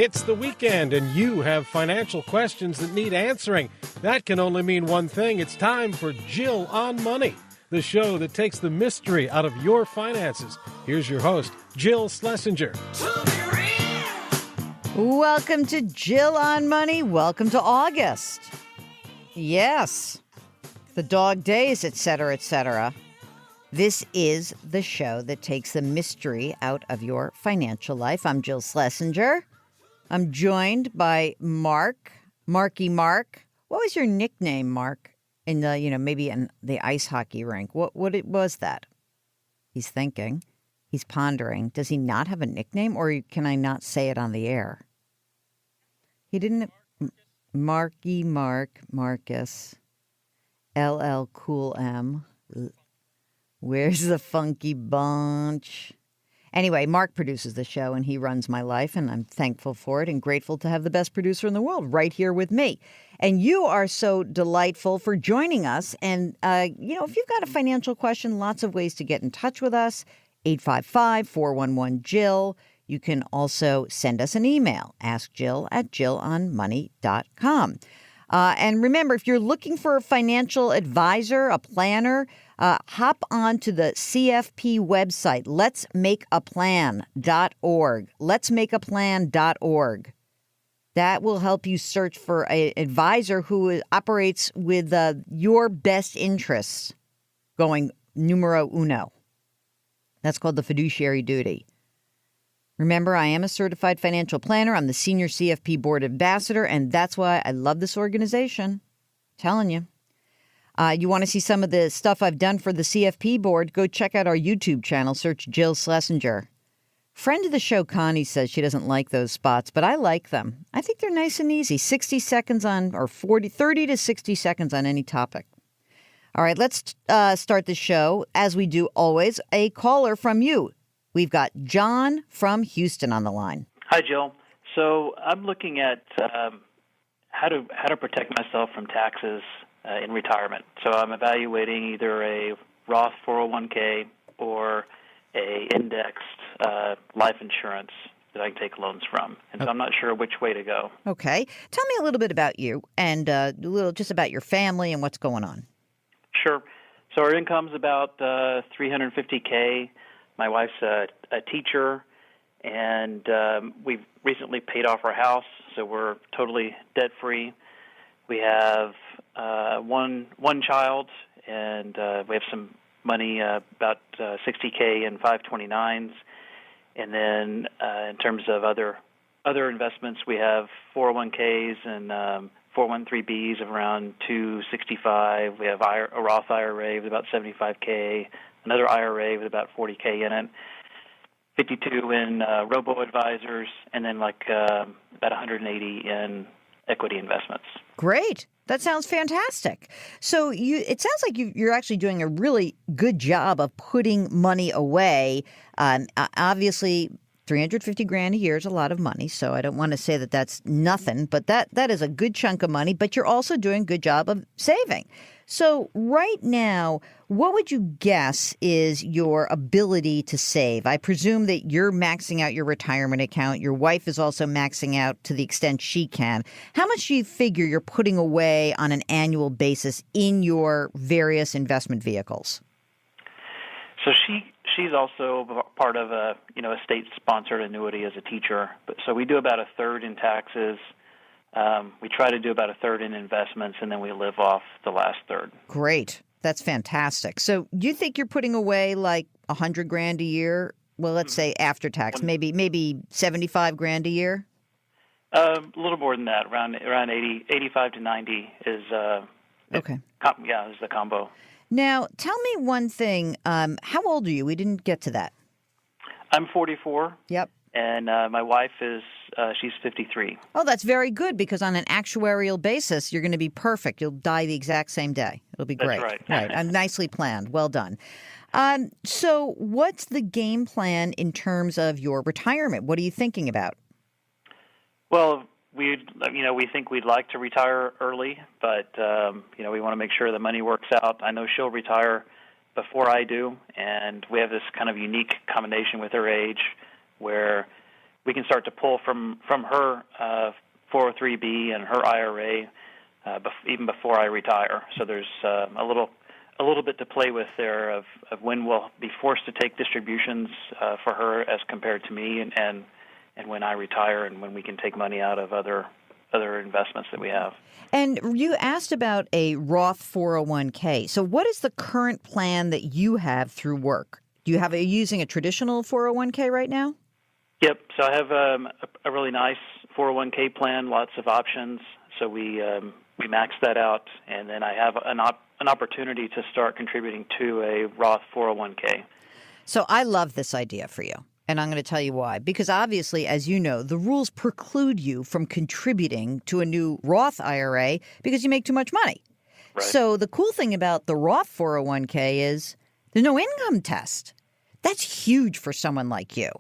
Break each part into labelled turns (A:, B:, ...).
A: It's the weekend and you have financial questions that need answering. That can only mean one thing. It's time for Jill on Money, the show that takes the mystery out of your finances. Here's your host, Jill Schlesinger.
B: Welcome to Jill on Money. Welcome to August. Yes, the dog days, etc., etc. This is the show that takes the mystery out of your financial life. I'm Jill Schlesinger. I'm joined by Marky Mark. What was your nickname, Mark? In the, maybe in the ice hockey rink. What was that? He's thinking. He's pondering. Does he not have a nickname, or can I not say it on the air? He didn't. Marky Mark, Marcus, LL Cool M. Where's the funky bunch? Anyway, Mark produces the show, and he runs my life, and I'm thankful for it and grateful to have the best producer in the world right here with me. And you are so delightful for joining us. And, if you've got a financial question, lots of ways to get in touch with us, 855-411-JILL. You can also send us an email, askjill@jillonmoney.com. And remember, if you're looking for a financial advisor, a planner, hop on to the CFP website, letsmakeaplan.org. Letsmakeaplan.org. That will help you search for an advisor who operates with your best interests going numero uno. That's called the fiduciary duty. Remember, I am a certified financial planner. I'm the Senior CFP Board Ambassador, and that's why I love this organization. I'm telling you. You want to see some of the stuff I've done for the CFP board, go check out our YouTube channel. Search Jill Schlesinger. Friend of the show, Connie, says she doesn't like those spots, but I like them. I think they're nice and easy. 60 seconds on, or 30 to 60 seconds on any topic. All right, let's start the show, as we do always, a caller from you. We've got John from Houston on the line.
C: Hi, Jill. So I'm looking at how to protect myself from taxes in retirement. So I'm evaluating either a Roth 401k or a indexed life insurance that I can take loans from. And so I'm not sure which way to go.
B: Okay. Tell me a little bit about you and a little just about your family and what's going on.
C: Sure. So our income's about $350K. My wife's a teacher, and we've recently paid off our house, so we're totally debt-free. We have one child, and we have some money, about $60K in 529s. And then in terms of other investments, we have 401Ks and 413Bs of around $265. We have a Roth IRA with about $75K. Another IRA with about $40K in it, 52 in robo-advisors, and then about $180 in equity investments.
B: Great. That sounds fantastic. So it sounds like you're actually doing a really good job of putting money away. Obviously, $350,000 a year is a lot of money, so I don't want to say that that's nothing, but that is a good chunk of money, but you're also doing a good job of saving. So right now, what would you guess is your ability to save? I presume that you're maxing out your retirement account. Your wife is also maxing out to the extent she can. How much do you figure you're putting away on an annual basis in your various investment vehicles?
C: So she's also part of a state-sponsored annuity as a teacher. So we do about a third in taxes. We try to do about a third in investments, and then we live off the last third.
B: Great. That's fantastic. So do you think you're putting away like $100,000 a year? Well, let's say after tax, maybe $75,000 a year?
C: A little more than that, around 85 to 90 is
B: okay.
C: Is the combo.
B: Now, tell me one thing. How old are you? We didn't get to that.
C: I'm 44.
B: Yep.
C: And my wife is, she's 53.
B: Oh, that's very good, because on an actuarial basis, you're going to be perfect. You'll die the exact same day. It'll be great.
C: That's right.
B: Right. Nicely planned. Well done. So what's the game plan in terms of your retirement? What are you thinking about?
C: Well, we think we'd like to retire early, but, we want to make sure the money works out. I know she'll retire before I do, and we have this kind of unique combination with her age where we can start to pull from her 403b and her IRA even before I retire. So there's a little bit to play with there of when we'll be forced to take distributions for her as compared to me, and when I retire, and when we can take money out of other investments that we have.
B: And you asked about a Roth 401k. So what is the current plan that you have through work? Are you using a traditional 401k right now?
C: Yep. So I have a really nice 401k plan, lots of options. So we max that out, and then I have an opportunity to start contributing to a Roth 401k.
B: So I love this idea for you. And I'm going to tell you why. Because obviously, as you know, the rules preclude you from contributing to a new Roth IRA because you make too much money.
C: Right.
B: So the cool thing about the Roth 401k is there's no income test. That's huge for someone like you.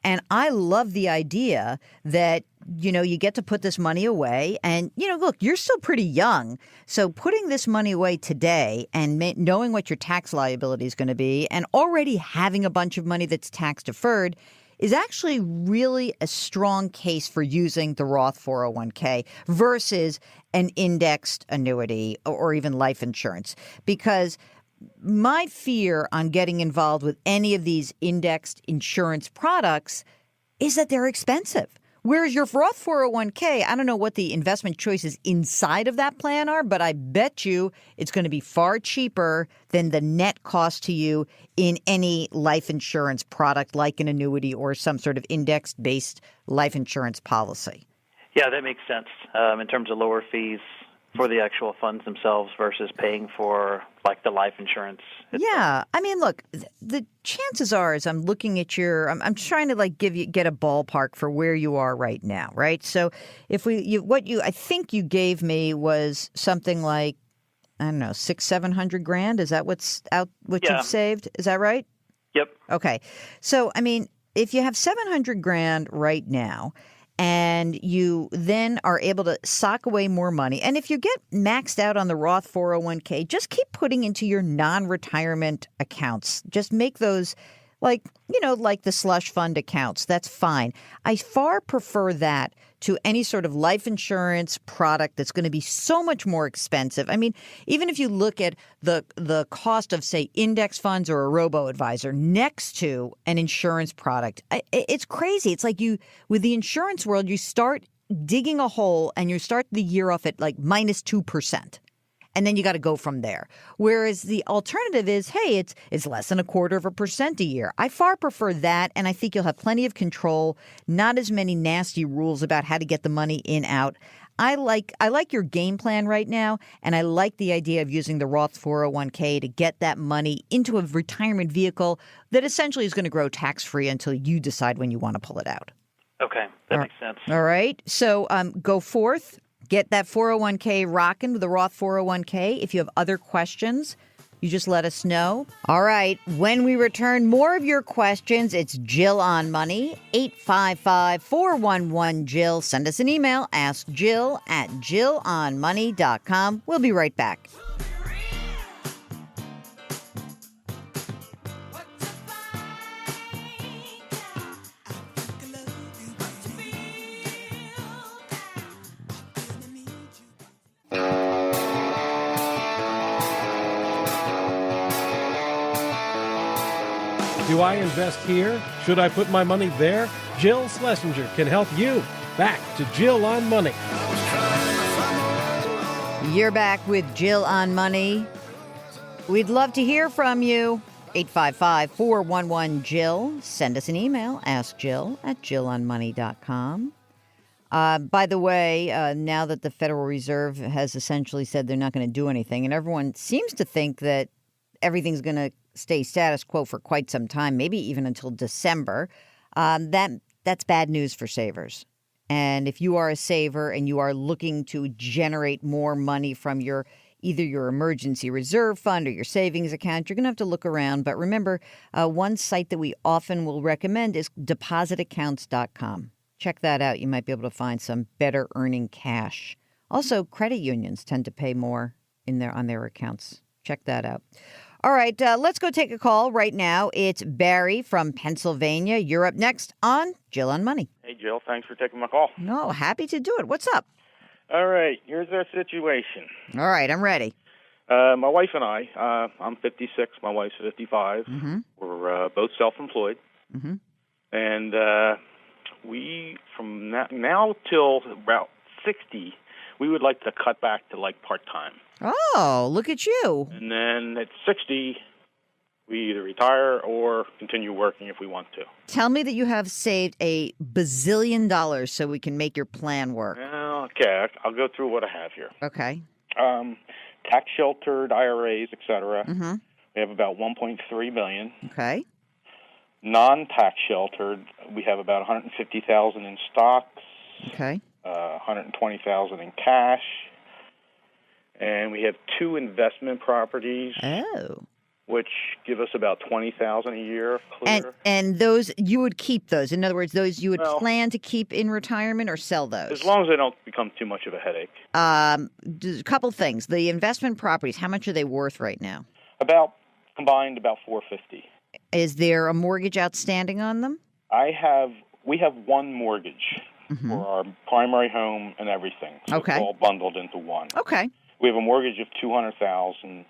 B: And I love the idea that, you get to put this money away. And, look, you're still pretty young. So putting this money away today and knowing what your tax liability is going to be and already having a bunch of money that's tax deferred is actually really a strong case for using the Roth 401k versus an indexed annuity or even life insurance. Because my fear on getting involved with any of these indexed insurance products is that they're expensive. Whereas your Roth 401k, I don't know what the investment choices inside of that plan are, but I bet you it's going to be far cheaper than the net cost to you in any life insurance product like an annuity or some sort of index-based life insurance policy.
C: Yeah, that makes sense in terms of lower fees for the actual funds themselves versus paying for like the life insurance itself.
B: Yeah. I mean, look, the chances are as I'm looking at I'm trying to like get a ballpark for where you are right now, right? So if I think you gave me was something like, I don't know, $600,000-700,000. Is that what you've saved? Is that right?
C: Yep.
B: Okay. So, I mean, if you have $700,000 right now, and you then are able to sock away more money. And if you get maxed out on the Roth 401k, just keep putting into your non-retirement accounts. Just make those like the slush fund accounts. That's fine. I far prefer that to any sort of life insurance product that's going to be so much more expensive. I mean, even if you look at the cost of, say, index funds or a robo-advisor next to an insurance product, it's crazy. It's like with the insurance world, you start digging a hole and you start the year off at like minus 2%. And then you got to go from there. Whereas the alternative is, hey, it's less than 0.25% a year. I far prefer that, and I think you'll have plenty of control, not as many nasty rules about how to get the money in, out. I like your game plan right now, and I like the idea of using the Roth 401k to get that money into a retirement vehicle that essentially is going to grow tax-free until you decide when you want to pull it out.
C: Okay, that makes sense.
B: All right. So go forth. Get that 401k rocking with the Roth 401k. If you have other questions, you just let us know. All right. When we return, more of your questions. It's Jill on Money, 855-411-JILL. Send us an email, askjill@jillonmoney.com. We'll be right back.
A: Do I invest here? Should I put my money there? Jill Schlesinger can help you. Back to Jill on Money.
B: You're back with Jill on Money. We'd love to hear from you. 855-411-JILL. Send us an email, askjill@jillonmoney.com. By the way, now that the Federal Reserve has essentially said they're not going to do anything, and everyone seems to think that everything's going to stay status quo for quite some time, maybe even until December, that's bad news for savers. And if you are a saver and you are looking to generate more money from either your emergency reserve fund or your savings account, you're going to have to look around. But remember, one site that we often will recommend is depositaccounts.com. Check that out. You might be able to find some better earning cash. Also, credit unions tend to pay more on their accounts. Check that out. All right, let's go take a call right now. It's Barry from Pennsylvania. You're up next on Jill on Money.
D: Hey, Jill. Thanks for taking my call.
B: No, happy to do it. What's up?
D: All right. Here's our situation.
B: All right, I'm ready.
D: My wife and I, I'm 56. My wife's 55.
B: Mm-hmm.
D: We're both self-employed.
B: Mm-hmm.
D: And we, from now till about 60, we would like to cut back to like part-time.
B: Oh, look at you.
D: And then at 60, we either retire or continue working if we want to.
B: Tell me that you have saved $1 bazillion so we can make your plan work.
D: Okay, I'll go through what I have here.
B: Okay.
D: Tax-sheltered IRAs, et cetera.
B: Mm-hmm.
D: We have about $1.3 million.
B: Okay.
D: Non-tax sheltered, we have about $150,000 in stocks.
B: Okay.
D: $120,000 in cash. And we have 2 investment properties,
B: Oh.
D: which give us about $20,000 a year clear.
B: And those, you would keep those. In other words, those you would
D: Well,
B: plan to keep in retirement or sell those?
D: as long as they don't become too much of a headache.
B: A couple things. The investment properties, how much are they worth right now?
D: Combined about $450,000.
B: Is there a mortgage outstanding on them?
D: We have one mortgage for our primary home and everything. So
B: Okay.
D: It's all bundled into one.
B: Okay.
D: We have a mortgage of $200,000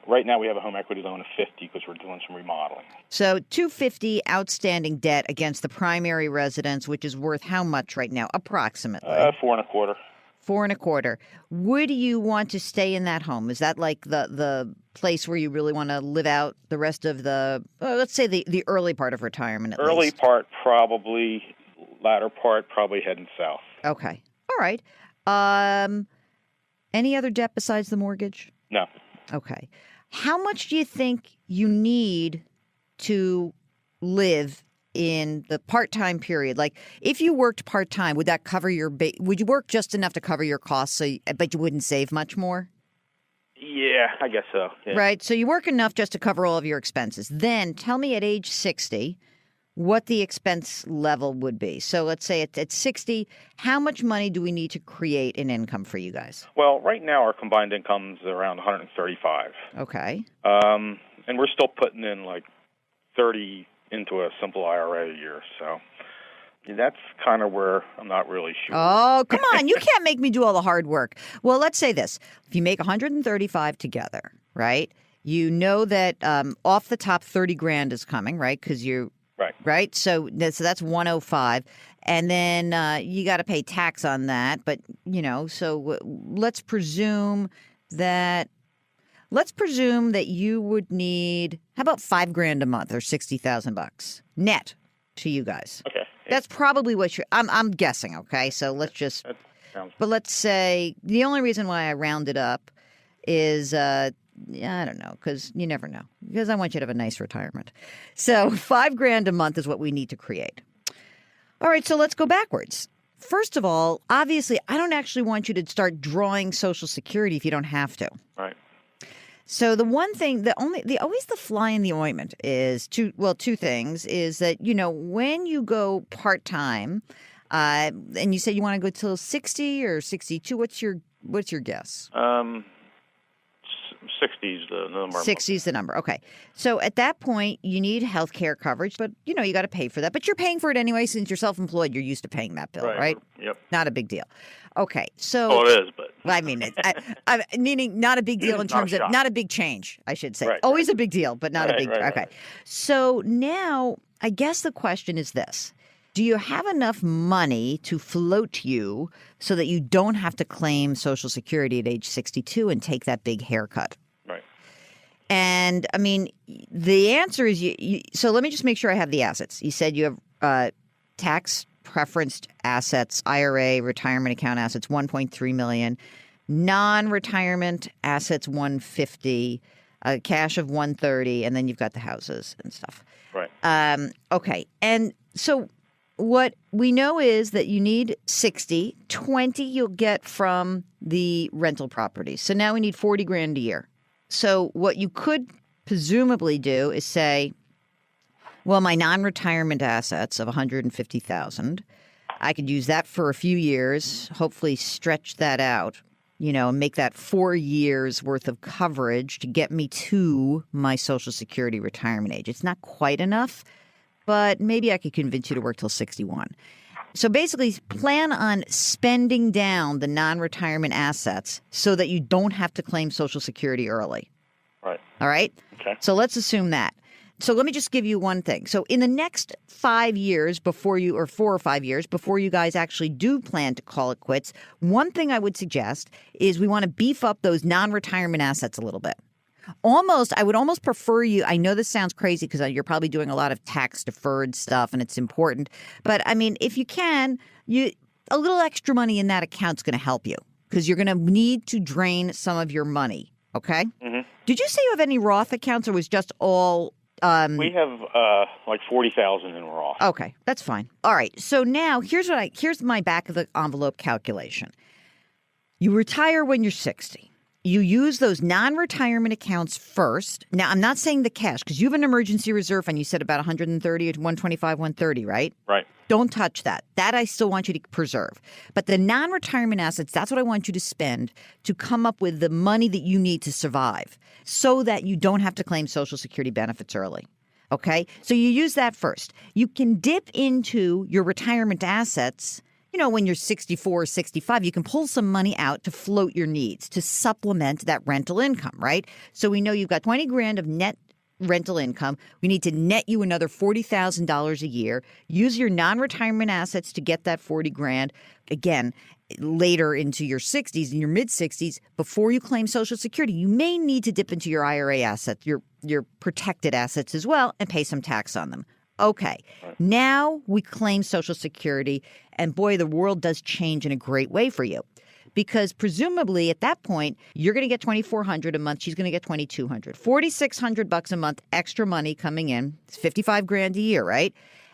D: right now we have a home equity loan of $50,000 because we're doing some remodeling.
B: So $250 outstanding debt against the primary residence, which is worth how much right now, approximately?
D: 4.25.
B: 4.25. Would you want to stay in that home? Is that like the place where you really want to live out the rest of let's say the early part of retirement at
D: Early
B: least?
D: part probably, latter part probably heading south.
B: Okay. All right. Any other debt besides the mortgage?
D: No.
B: Okay. How much do you think you need to live in the part-time period? Like, if you worked part-time, would that cover would you work just enough to cover your costs, but you wouldn't save much more?
D: Yeah, I guess so. Yeah.
B: Right. So you work enough just to cover all of your expenses. Then tell me at age 60 what the expense level would be. So let's say at 60, how much money do we need to create an income for you guys?
D: Well, right now our combined income's around $135,000.
B: Okay.
D: And we're still putting in like $30,000 into a simple IRA a year. So that's kind of where I'm not really sure.
B: Oh, come on. You can't make me do all the hard work. Well, let's say this. If you make $135,000 together, right, you know that off the top $30,000 is coming, right, because you Right. So that's $105,000. And then you got to pay tax on that. But, so let's presume that you would need, how about $5,000 a month or $60,000 net to you guys?
D: Okay.
B: That's probably what I'm guessing. Okay. So let's just, but let's say the only reason why I rounded up is, I don't know, because you never know. Because I want you to have a nice retirement. So $5,000 a month is what we need to create. All right, so let's go backwards. First of all, obviously, I don't actually want you to start drawing Social Security if you don't have to.
D: Right.
B: So the one thing, always the fly in the ointment is two things. Is that when you go part time, and you said you want to go till 60 or 62. What's your guess?
D: 60 is the number.
B: 60 is the number. Okay. So at that point, you need health care coverage, but you got to pay for that. But you're paying for it anyway since you're self-employed. You're used to paying that bill, right?
D: Yep.
B: Not a big deal. Okay. So.
D: Oh, it is, but.
B: I mean, meaning not a big deal in terms of not a big change, I should say.
D: Right.
B: Always a big deal, but not a big.
D: Right.
B: Okay. So now, I guess the question is this. Do you have enough money to float you so that you don't have to claim Social Security at age 62 and take that big haircut?
D: Right.
B: And, I mean, the answer is so let me just make sure I have the assets. You said you have tax preferenced assets, IRA, retirement account assets, $1.3 million, non-retirement assets, $150, cash of $130, and then you've got the houses and stuff.
D: Right.
B: Okay. And so what we know is that you need 60, 20 you'll get from the rental properties. So now we need $40,000 a year. So what you could presumably do is say, well, my non-retirement assets of $150,000, I could use that for a few years, hopefully stretch that out, make that 4 years worth of coverage to get me to my Social Security retirement age. It's not quite enough, but maybe I could convince you to work till 61. So basically, plan on spending down the non-retirement assets so that you don't have to claim Social Security early.
D: Right.
B: All right?
D: Okay.
B: So let's assume that. So let me just give you one thing. So in the next 5 years or 4 or 5 years before you guys actually do plan to call it quits, one thing I would suggest is we want to beef up those non-retirement assets a little bit. I would almost prefer you. I know this sounds crazy because you're probably doing a lot of tax deferred stuff and it's important. But I mean, if you can, a little extra money in that account's going to help you because you're going to need to drain some of your money. Okay. Mm-hmm. Did you say you have any Roth accounts or was just all?
D: We have like 40,000 in Roth.
B: Okay, that's fine. All right. So now here's my back of the envelope calculation. You retire when you're 60. You use those non-retirement accounts first. Now, I'm not saying the cash because you have an emergency reserve fund. You said about 130 or 125, 130, right?
D: Right.
B: Don't touch that. That I still want you to preserve. But the non-retirement assets, that's what I want you to spend to come up with the money that you need to survive so that you don't have to claim Social Security benefits early. Okay? So you use that first. You can dip into your retirement assets. When you're 64 or 65, you can pull some money out to float your needs, to supplement that rental income, right? So we know you've got 20 grand of net rental income. We need to net you another $40,000 a year. Use your non-retirement assets to get that 40 grand. Again, later into your 60s, in your mid-60s, before you claim Social Security, you may need to dip into your IRA assets, your protected assets as well, and pay some tax on them. Okay, now we claim Social Security, and boy, the world does change in a great way for you. Because presumably at that point, you're going to get $2,400 a month. She's going to get $2,200. $4,600 a month extra money coming in. It's 55 grand a year, right?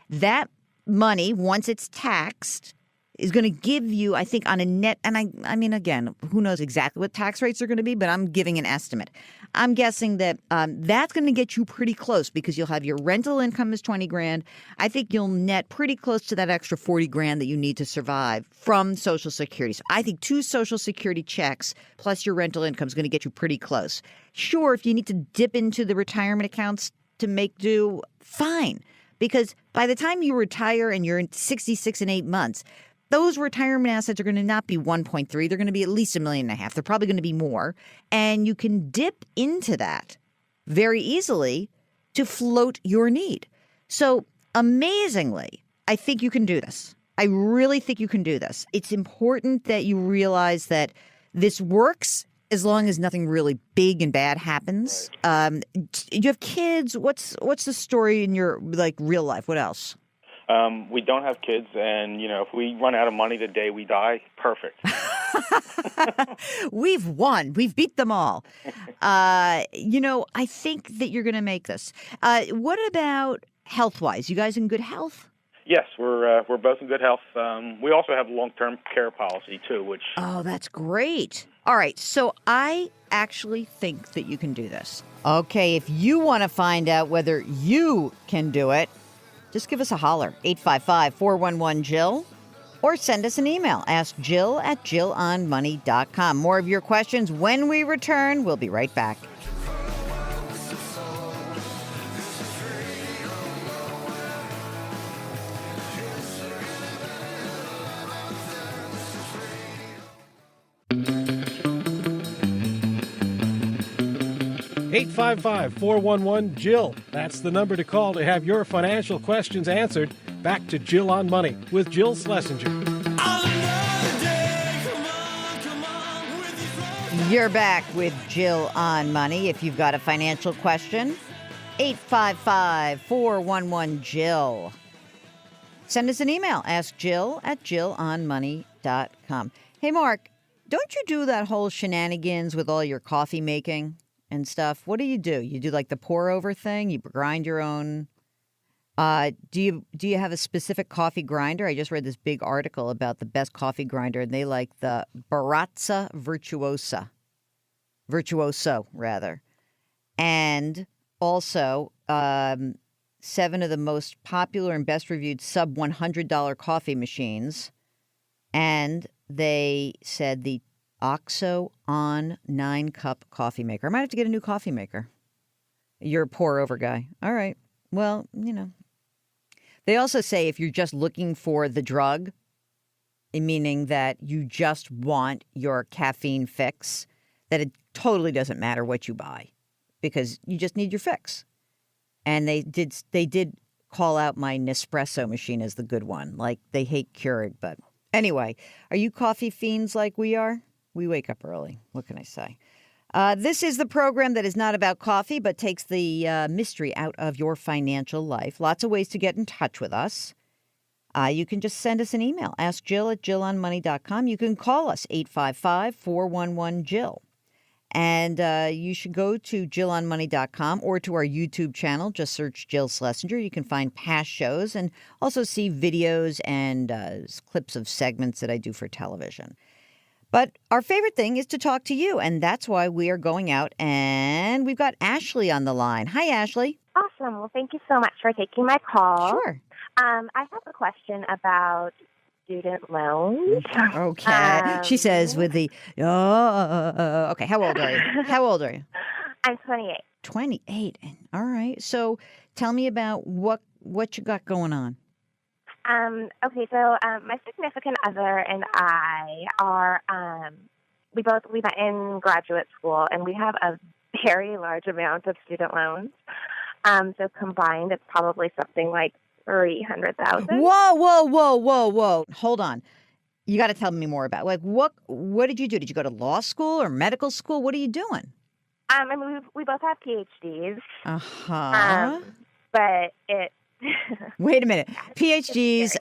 B: That money, once it's taxed, is going to give you, I think, on a net, and I mean, again, who knows exactly what tax rates are going to be, but I'm giving an estimate. I'm guessing that that's going to get you pretty close because you'll have your rental income is 20 grand. I think you'll net pretty close to that extra 40 grand that you need to survive from Social Security. So I think 2 Social Security checks plus your rental income is going to get you pretty close. Sure, if you need to dip into the retirement accounts to make do, fine. Because by the time you retire and you're in 66 and 8 months, those retirement assets are going to not be 1.3. They're going to be at least $1.5 million. They're probably going to be more. And you can dip into that very easily to float your need. So amazingly, I think you can do this. I really think you can do this. It's important that you realize that this works as long as nothing really big and bad happens. You have kids. What's the story in your real life? What else?
D: We don't have kids, and, if we run out of money the day we die, perfect.
B: We've won. We've beat them all. I think that you're going to make this. What about health-wise? You guys in good health?
D: Yes, we're both in good health. We also have a long-term care policy, too, which...
B: Oh, that's great. All right, so I actually think that you can do this. Okay, if you want to find out whether you can do it, just give us a holler, 855-411-JILL, or send us an email. Ask Jill at JillOnMoney.com. More of your questions when we return. We'll be right back.
A: Eight 855-411-JILL. That's the number to call to have your financial questions answered. Back to Jill on Money with Jill Schlesinger.
B: You're back with Jill on Money. If you've got a financial question, 855-411-JILL. Send us an email. Ask Jill at JillOnMoney.com. Hey, Mark, don't you do that whole shenanigans with all your coffee making and stuff? What do? You do like the pour over thing? You grind your own. Do you have a specific coffee grinder? I just read this big article about the best coffee grinder, and they like the Baratza Virtuoso rather, and also 7 of the most popular and best reviewed sub $100 coffee machines, and they said the OXO on 9-cup coffee maker. I might have to get a new coffee maker. You're a pour over guy. All right. Well, They also say if you're just looking for the drug, meaning that you just want your caffeine fix, that it totally doesn't matter what you buy because you just need your fix. And they did call out my Nespresso machine as the good one. Like they hate Keurig. But anyway, are you coffee fiends like we are? We wake up early. What can I say? This is the program that is not about coffee, but takes the mystery out of your financial life. Lots of ways to get in touch with us. You can just send us an email. Ask Jill at JillOnMoney.com. You can call us 855-411-JILL. And you should go to JillOnMoney.com or to our YouTube channel. Just search Jill Schlesinger. You can find past shows and also see videos and clips of segments that I do for television. But our favorite thing is to talk to you, and that's why we are going out, and we've got Ashley on the line. Hi, Ashley.
E: Awesome. Well, thank you so much for taking my call.
B: Sure.
E: I have a question about student loans.
B: Okay. She says with the, okay, how old are you?
E: I'm 28.
B: 28. All right. So tell me about what you got going on.
E: Okay, so my significant other and I are, we met in graduate school, and we have a very large amount of student loans. So combined, it's probably something like $300,000.
B: Whoa. Hold on. You got to tell me more about what did you do? Did you go to law school or medical school? What are you doing?
E: I mean, we both have PhDs.
B: Uh-huh.
E: But it...
B: Wait a minute. PhDs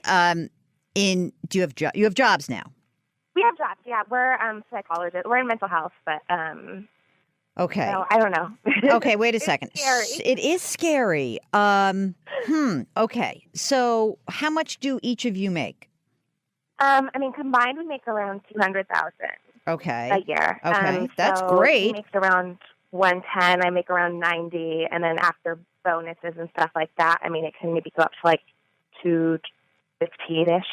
B: do you have jobs now?
E: We have jobs, yeah. We're psychologists. We're in mental health, but
B: okay.
E: So, I don't know.
B: Okay, wait a second.
E: Scary.
B: It is scary. Okay. So how much do each of you make?
E: I mean, combined we make around $200,000 a year.
B: Okay. That's
E: so
B: great.
E: He makes around $110. I make around $90, and then after bonuses and stuff like that, I mean, it can maybe go up to like $215-ish.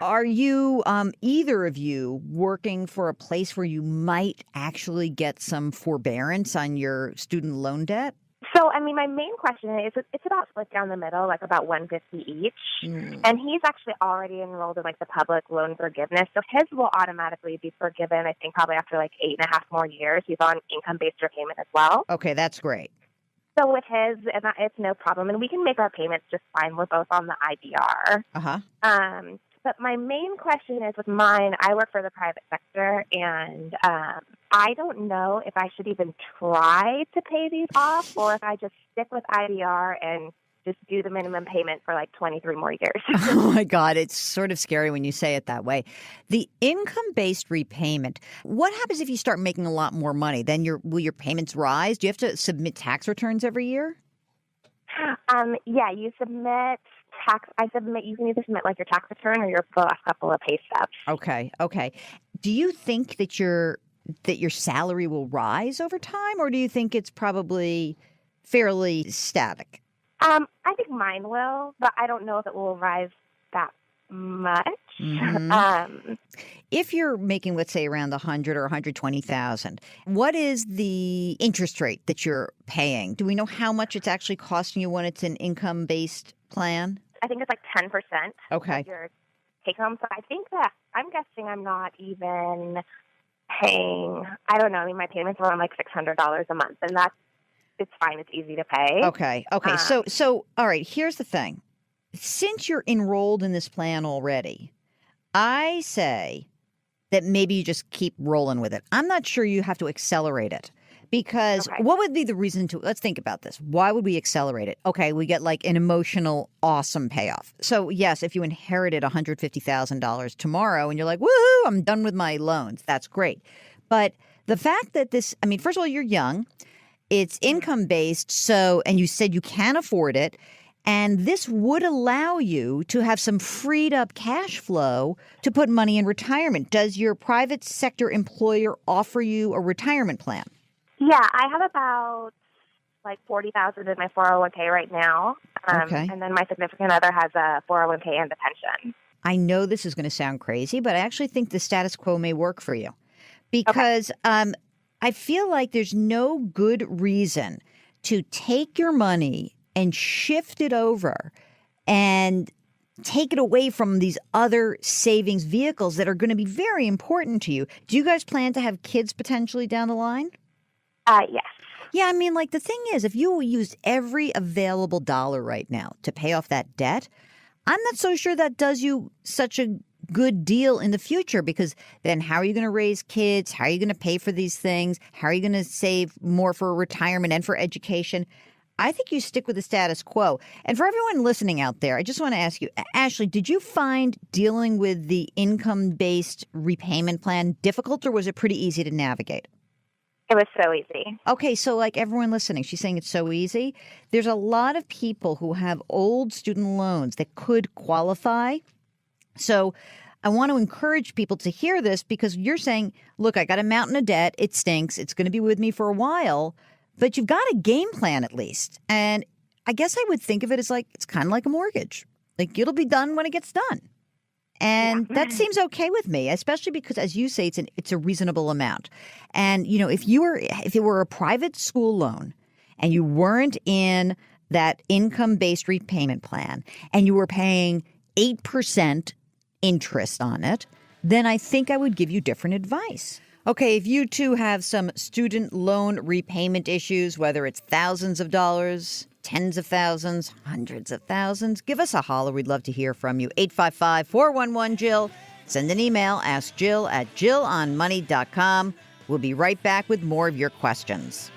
B: Are you, either of you, working for a place where you might actually get some forbearance on your student loan debt?
E: So, I mean, my main question is, it's about split down the middle, like about $150 each. And he's actually already enrolled in like the public loan forgiveness. So his will automatically be forgiven, I think, probably after like 8.5 more years. He's on income-based repayment as well.
B: Okay, that's great.
E: So with his, it's no problem. And we can make our payments just fine. We're both on the IDR.
B: Uh-huh.
E: But my main question is with mine, I work for the private sector, and I don't know if I should even try to pay these off or if I just stick with IDR and just do the minimum payment for like 23 more years.
B: Oh, my God. It's sort of scary when you say it that way. The income-based repayment, what happens if you start making a lot more money? Then will your payments rise? Do you have to submit tax returns every year?
E: Yeah, you submit you can either submit like your tax return or your last couple of pay stubs.
B: Okay. Do you think that your salary will rise over time, or do you think it's probably fairly static?
E: I think mine will, but I don't know if it will rise that much.
B: Mm-hmm. If you're making, let's say, around $100,000 or $120,000, what is the interest rate that you're paying? Do we know how much it's actually costing you when it's an income-based plan?
E: I think it's like 10%.
B: Okay.
E: Of your take home. So I think that I'm guessing I'm not even paying. I don't know. I mean, my payments are around like $600 a month, and it's fine. It's easy to pay.
B: Okay. So all right. Here's the thing. Since you're enrolled in this plan already, I say that maybe you just keep rolling with it. I'm not sure you have to accelerate it. Because what would be the reason to, let's think about this. Why would we accelerate it? Okay, we get like an emotional, awesome payoff. So yes, if you inherited $150,000 tomorrow and you're like, woohoo, I'm done with my loans, that's great. But the fact that first of all, you're young, it's income-based, and you said you can afford it, and this would allow you to have some freed up cash flow to put money in retirement. Does your private sector employer offer you a retirement plan?
E: Yeah, I have about like $40,000 in my 401k right now.
B: Okay.
E: And then my significant other has a 401k and a pension.
B: I know this is going to sound crazy, but I actually think the status quo may work for you. because I feel like there's no good reason to take your money and shift it over and take it away from these other savings vehicles that are going to be very important to you. Do you guys plan to have kids potentially down the line?
E: Yes.
B: Yeah, I mean, like the thing is, if you used every available dollar right now to pay off that debt, I'm not so sure that does you such a good deal in the future, because then how are you going to raise kids? How are you going to pay for these things? How are you going to save more for retirement and for education? I think you stick with the status quo. And for everyone listening out there, I just want to ask you, Ashley, did you find dealing with the income-based repayment plan difficult, or was it pretty easy to navigate?
E: It was so easy.
B: Okay, so like everyone listening, she's saying it's so easy. There's a lot of people who have old student loans that could qualify. So I want to encourage people to hear this, because you're saying, look, I got a mountain of debt. It stinks. It's going to be with me for a while. But you've got a game plan at least. And I guess I would think of it as like, it's kind of like a mortgage. Like it'll be done when it gets done. And that seems okay with me, especially because, as you say, it's a reasonable amount. And, you know, if it were a private school loan and you weren't in that income-based repayment plan and you were paying 8% interest on it, then I think I would give you different advice. Okay, if you too have some student loan repayment issues, whether it's thousands of dollars, tens of thousands, hundreds of thousands, give us a holler. We'd love to hear from you. 855-411-JILL. Send an email, askjill@jillonmoney.com. We'll be right back with more of your questions.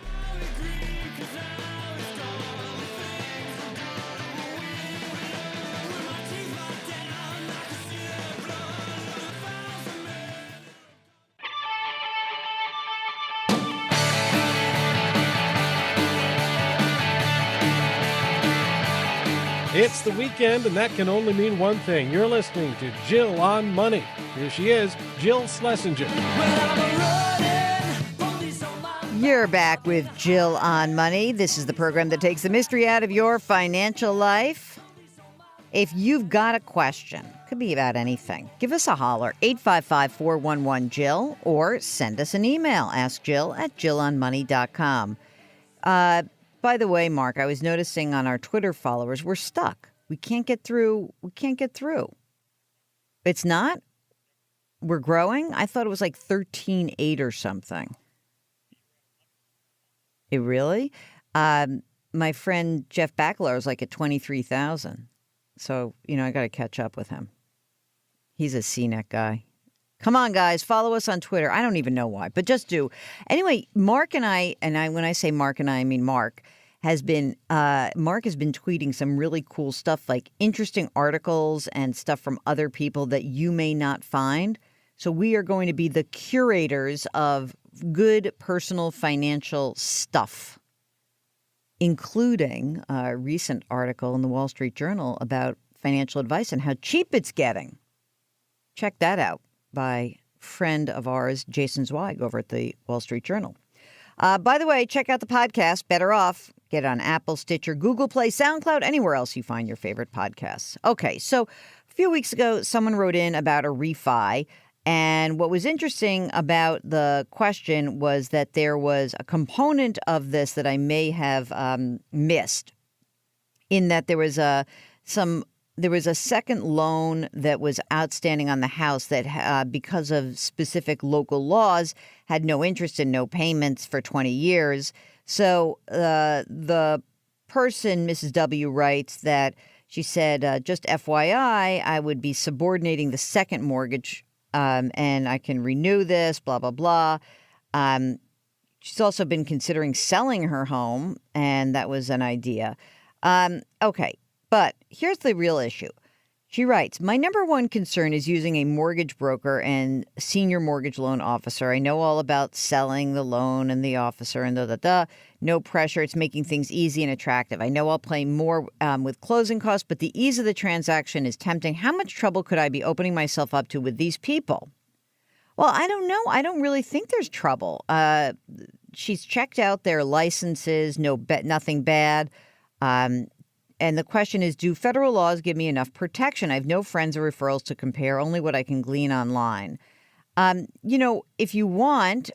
A: It's the weekend, and that can only mean one thing. You're listening to Jill on Money. Here she is, Jill Schlesinger.
B: You're back with Jill on Money. This is the program that takes the mystery out of your financial life. If you've got a question, could be about anything, give us a holler, 855-411-JILL, or send us an email, askjill@jillonmoney.com. By the way, Mark, I was noticing on our Twitter followers, we're stuck. We can't get through. It's not? We're growing? I thought it was like 13.8 or something. It really? My friend Jeff Backler was like at 23,000. So, I got to catch up with him. He's a CNET guy. Come on, guys, follow us on Twitter. I don't even know why, but just do. Anyway, Mark and I, when I say Mark and I mean Mark has been tweeting some really cool stuff, like interesting articles and stuff from other people that you may not find. So we are going to be the curators of good personal financial stuff, including a recent article in the Wall Street Journal about financial advice and how cheap it's getting. Check that out. By friend of ours, Jason Zweig, over at the Wall Street Journal. By the way, check out the podcast, Better Off. Get it on Apple, Stitcher, Google Play, SoundCloud, anywhere else you find your favorite podcasts. Okay, so a few weeks ago, someone wrote in about a refi. And what was interesting about the question was that there was a component of this that I may have missed, in that there was a second loan that was outstanding on the house that, because of specific local laws, had no interest and no payments for 20 years. So the person, Mrs. W., writes that she said, just FYI, I would be subordinating the second mortgage and I can renew this, blah, blah, blah. She's also been considering selling her home, and that was an idea. Okay. But here's the real issue. She writes, my number one concern is using a mortgage broker and senior mortgage loan officer. I know all about selling the loan and the officer and no pressure. It's making things easy and attractive. I know I'll pay more with closing costs, but the ease of the transaction is tempting. How much trouble could I be opening myself up to with these people? Well, I don't know. I don't really think there's trouble. She's checked out their licenses, nothing bad. And the question is, do federal laws give me enough protection? I have no friends or referrals to compare, only what I can glean online. If you want,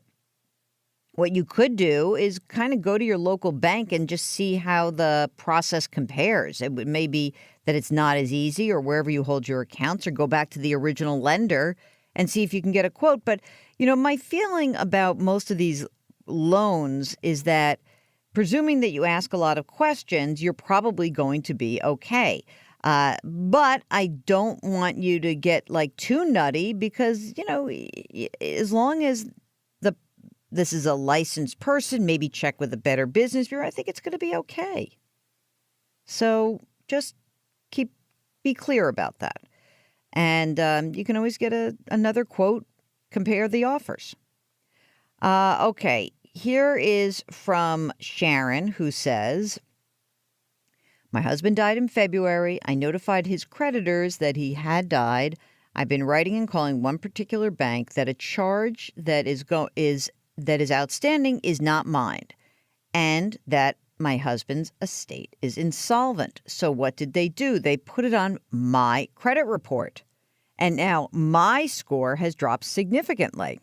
B: what you could do is kind of go to your local bank and just see how the process compares. It may be that it's not as easy, or wherever you hold your accounts, or go back to the original lender and see if you can get a quote. But, my feeling about most of these loans is that, presuming that you ask a lot of questions, you're probably going to be okay. But I don't want you to get too nutty because, as long as this is a licensed person, maybe check with a Better Business Bureau, I think it's going to be okay. So just be clear about that. And you can always get another quote, compare the offers. Okay, here is from Sharon, who says, my husband died in February. I notified his creditors that he had died. I've been writing and calling one particular bank that a charge that is outstanding is not mine, and that my husband's estate is insolvent. So what did they do? They put it on my credit report, and now my score has dropped significantly.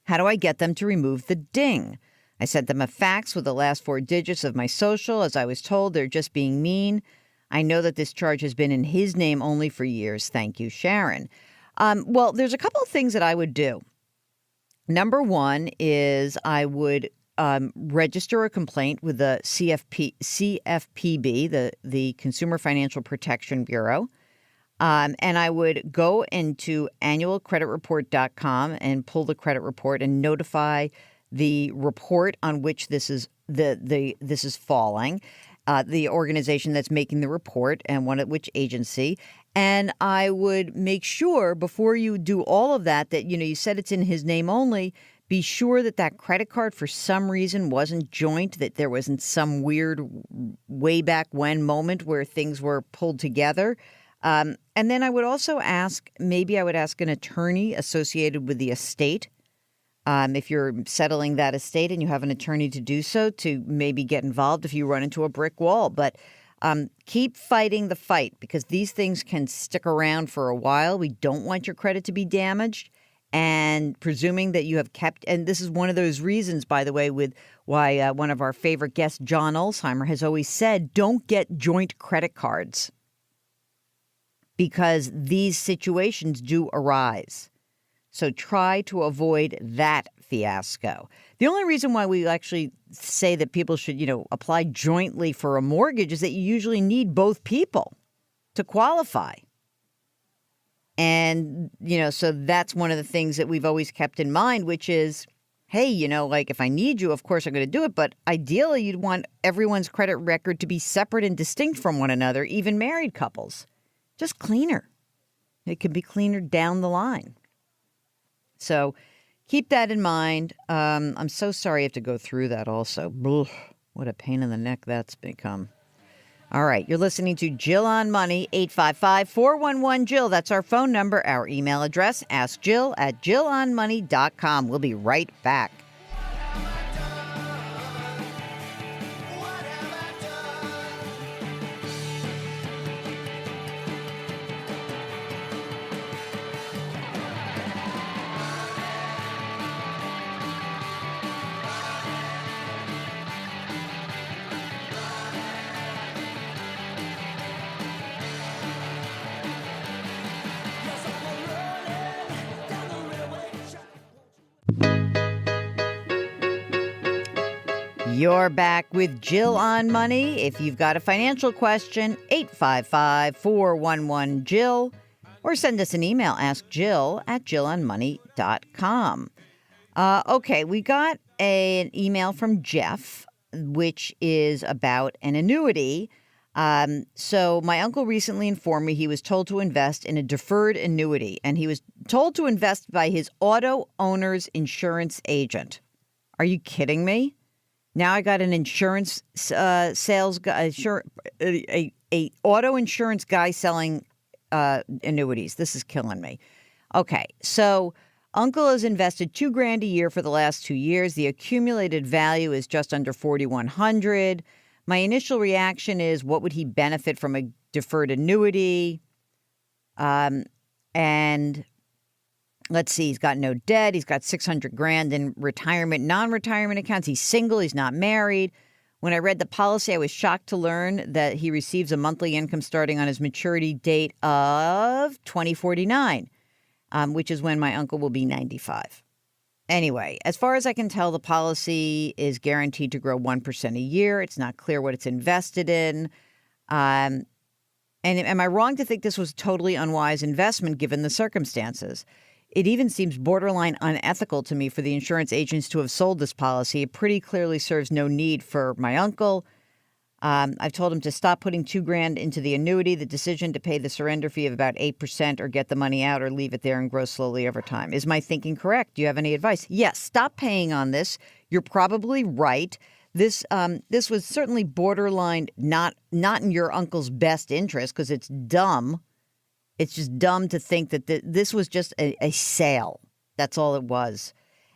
B: How do I get them to remove the ding? I sent them a fax with the last 4 digits of my social. As I was told, they're just being mean. I know that this charge has been in his name only for years. Thank you, Sharon. Well, there's a couple of things that I would do. Number one is I would register a complaint with the CFPB, the Consumer Financial Protection Bureau. And I would go into annualcreditreport.com and pull the credit report and notify the report on which this is this is falling, the organization that's making the report, and which agency. And I would make sure before you do all of that you said it's in his name only. Be sure that credit card for some reason wasn't joint, that there wasn't some weird way back when moment where things were pulled together. And then I would also ask an attorney associated with the estate. If you're settling that estate and you have an attorney to do so, to maybe get involved if you run into a brick wall. But keep fighting the fight, because these things can stick around for a while. We don't want your credit to be damaged. And presuming that you have kept, and this is one of those reasons, by the way, with why one of our favorite guests, John Ulsheimer, has always said, don't get joint credit cards, because these situations do arise. So try to avoid that fiasco. The only reason why we actually say that people should, apply jointly for a mortgage is that you usually need both people to qualify. And, so that's one of the things that we've always kept in mind, which is, hey, if I need you, of course I'm going to do it. But ideally, you'd want everyone's credit record to be separate and distinct from one another, even married couples. Just cleaner. It can be cleaner down the line. So keep that in mind. I'm so sorry you have to go through that also. Ugh, what a pain in the neck that's become. All right, you're listening to Jill on Money, 855-411-JILL. That's our phone number. Our email address, askjill@jillonmoney.com. We'll be right back. You're back with Jill on Money. If you've got a financial question, 855-411-JILL, or send us an email, askjill@jillonmoney.com. Okay, we got an email from Jeff, which is about an annuity. So my uncle recently informed me he was told to invest in a deferred annuity, and he was told to invest by his auto owner's insurance agent. Are you kidding me? Now I got an insurance sales guy, a auto insurance guy selling annuities. This is killing me. Okay, so Uncle has invested $2,000 a year for the last 2 years. The accumulated value is just under $4,100. My initial reaction is, what would he benefit from a deferred annuity? And let's see, he's got no debt. He's got $600,000 in retirement, non-retirement accounts. He's single. He's not married. When I read the policy, I was shocked to learn that he receives a monthly income starting on his maturity date of 2049, which is when my uncle will be 95. Anyway, as far as I can tell, the policy is guaranteed to grow 1% a year. It's not clear what it's invested in. And am I wrong to think this was a totally unwise investment given the circumstances? It even seems borderline unethical to me for the insurance agents to have sold this policy. It pretty clearly serves no need for my uncle. I've told him to stop putting $2,000 into the annuity, the decision to pay the surrender fee of about 8% or get the money out or leave it there and grow slowly over time. Is my thinking correct? Do you have any advice? Yes, stop paying on this. You're probably right. This was certainly borderline not in your uncle's best interest because it's dumb. It's just dumb to think that this was just a sale. That's all it was.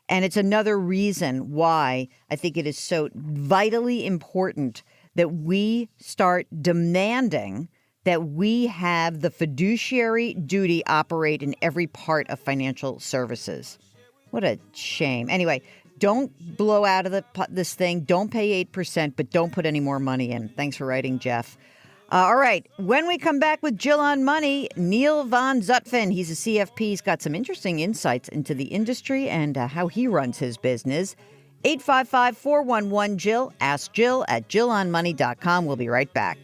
B: And it's another reason why I think it is so vitally important that we start demanding that we have the fiduciary duty operate in every part of financial services. What a shame. Anyway, don't blow out of this thing. Don't pay 8%, but don't put any more money in. Thanks for writing, Jeff. All right. When we come back with Jill on Money, Neal Van Zutphen. He's a CFP. He's got some interesting insights into the industry and how he runs his business. 855-411-JILL. Ask Jill at JillOnMoney.com. We'll be right back.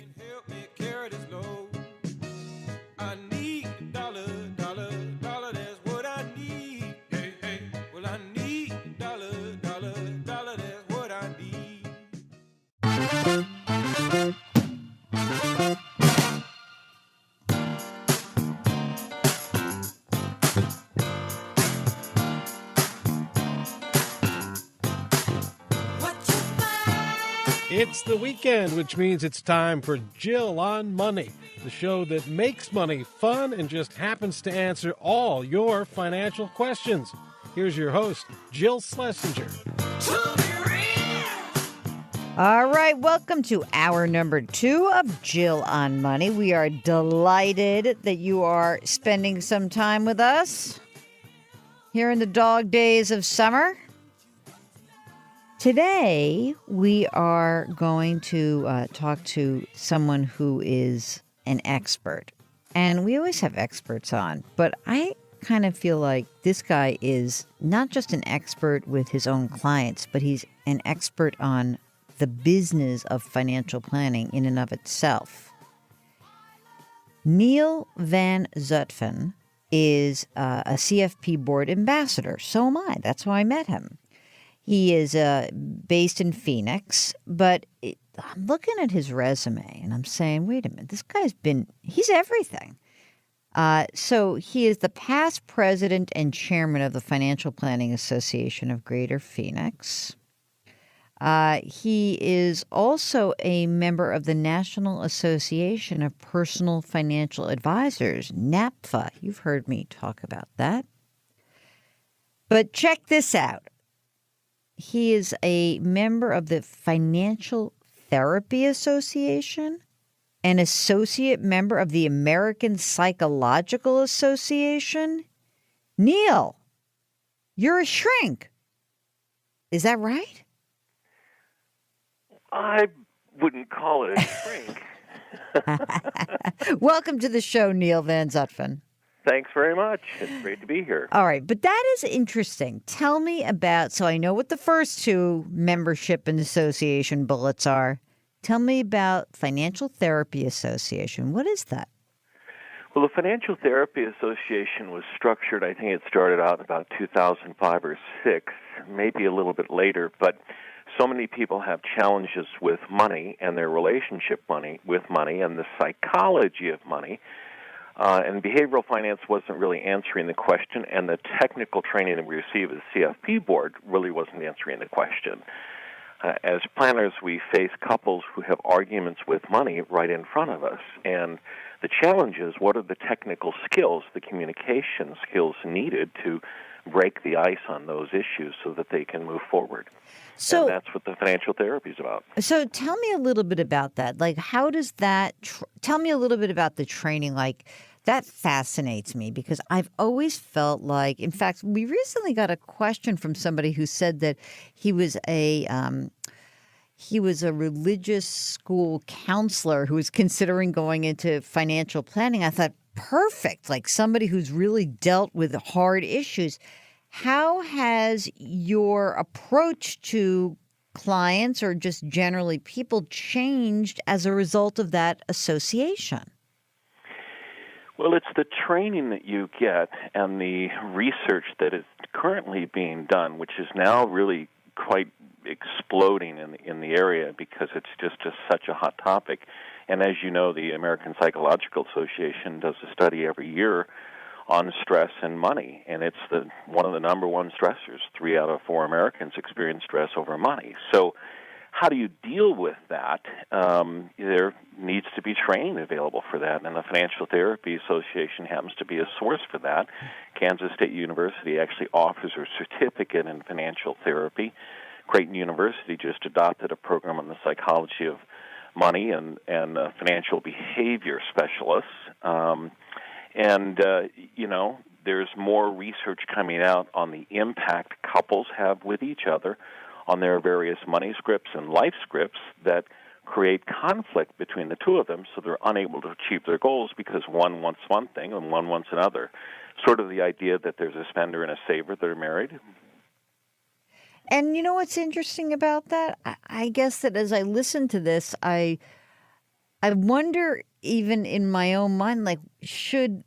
A: It's the weekend, which means it's time for Jill on Money, the show that makes money fun and just happens to answer all your financial questions. Here's your host, Jill Schlesinger.
B: All right, welcome to hour number 2 of Jill on Money. We are delighted that you are spending some time with us here in the dog days of summer. Today, we are going to talk to someone who is an expert. And we always have experts on, but I kind of feel like this guy is not just an expert with his own clients, but he's an expert on the business of financial planning in and of itself. Neal Van Zutphen is a CFP Board Ambassador. So am I. That's how I met him. He is based in Phoenix, but I'm looking at his resume and I'm saying, wait a minute, this guy's he's everything. So he is the past president and chairman of the Financial Planning Association of Greater Phoenix. He is also a member of the National Association of Personal Financial Advisors, NAPFA. You've heard me talk about that. But check this out. He is a member of the Financial Therapy Association, an associate member of the American Psychological Association. Neal, you're a shrink. Is that right?
F: I wouldn't call it a shrink.
B: Welcome to the show, Neal Van Zutphen.
F: Thanks very much. It's great to be here.
B: All right, but that is interesting. Tell me about, so I know what the first 2 membership and association bullets are. Tell me about Financial Therapy Association. What is that?
F: Well, the Financial Therapy Association was structured, I think it started out about 2005 or 6, maybe a little bit later, but so many people have challenges with money and their relationship with money and the psychology of money. And behavioral finance wasn't really answering the question, and the technical training that we receive as CFP board really wasn't answering the question. As planners, we face couples who have arguments with money right in front of us, and the challenge is, what are the technical skills, the communication skills needed to break the ice on those issues so that they can move forward? So, and that's what the financial therapy is about.
B: So tell me a little bit about that. Like, how does that, tell me a little bit about the training. Like, That fascinates me because I've always felt like, in fact, we recently got a question from somebody who said that he was a religious school counselor who was considering going into financial planning. I thought, perfect, like somebody who's really dealt with hard issues. How has your approach to clients or just generally people changed as a result of that association?
F: Well, it's the training that you get and the research that is currently being done, which is now really quite exploding in the area because it's just such a hot topic. And as you know, the American Psychological Association does a study every year on stress and money, and it's one of the number one stressors. 3 out of 4 Americans experience stress over money. So how do you deal with that? There needs to be training available for that, and the Financial Therapy Association happens to be a source for that. Kansas State University actually offers a certificate in financial therapy. Creighton University just adopted a program on the psychology of money and financial behavior specialists. There's more research coming out on the impact couples have with each other on their various money scripts and life scripts that create conflict between the two of them, so they're unable to achieve their goals because one wants one thing and one wants another. Sort of the idea that there's a spender and a saver that are married.
B: And you know what's interesting about that? I guess that as I listen to this, I wonder, even in my own mind, like should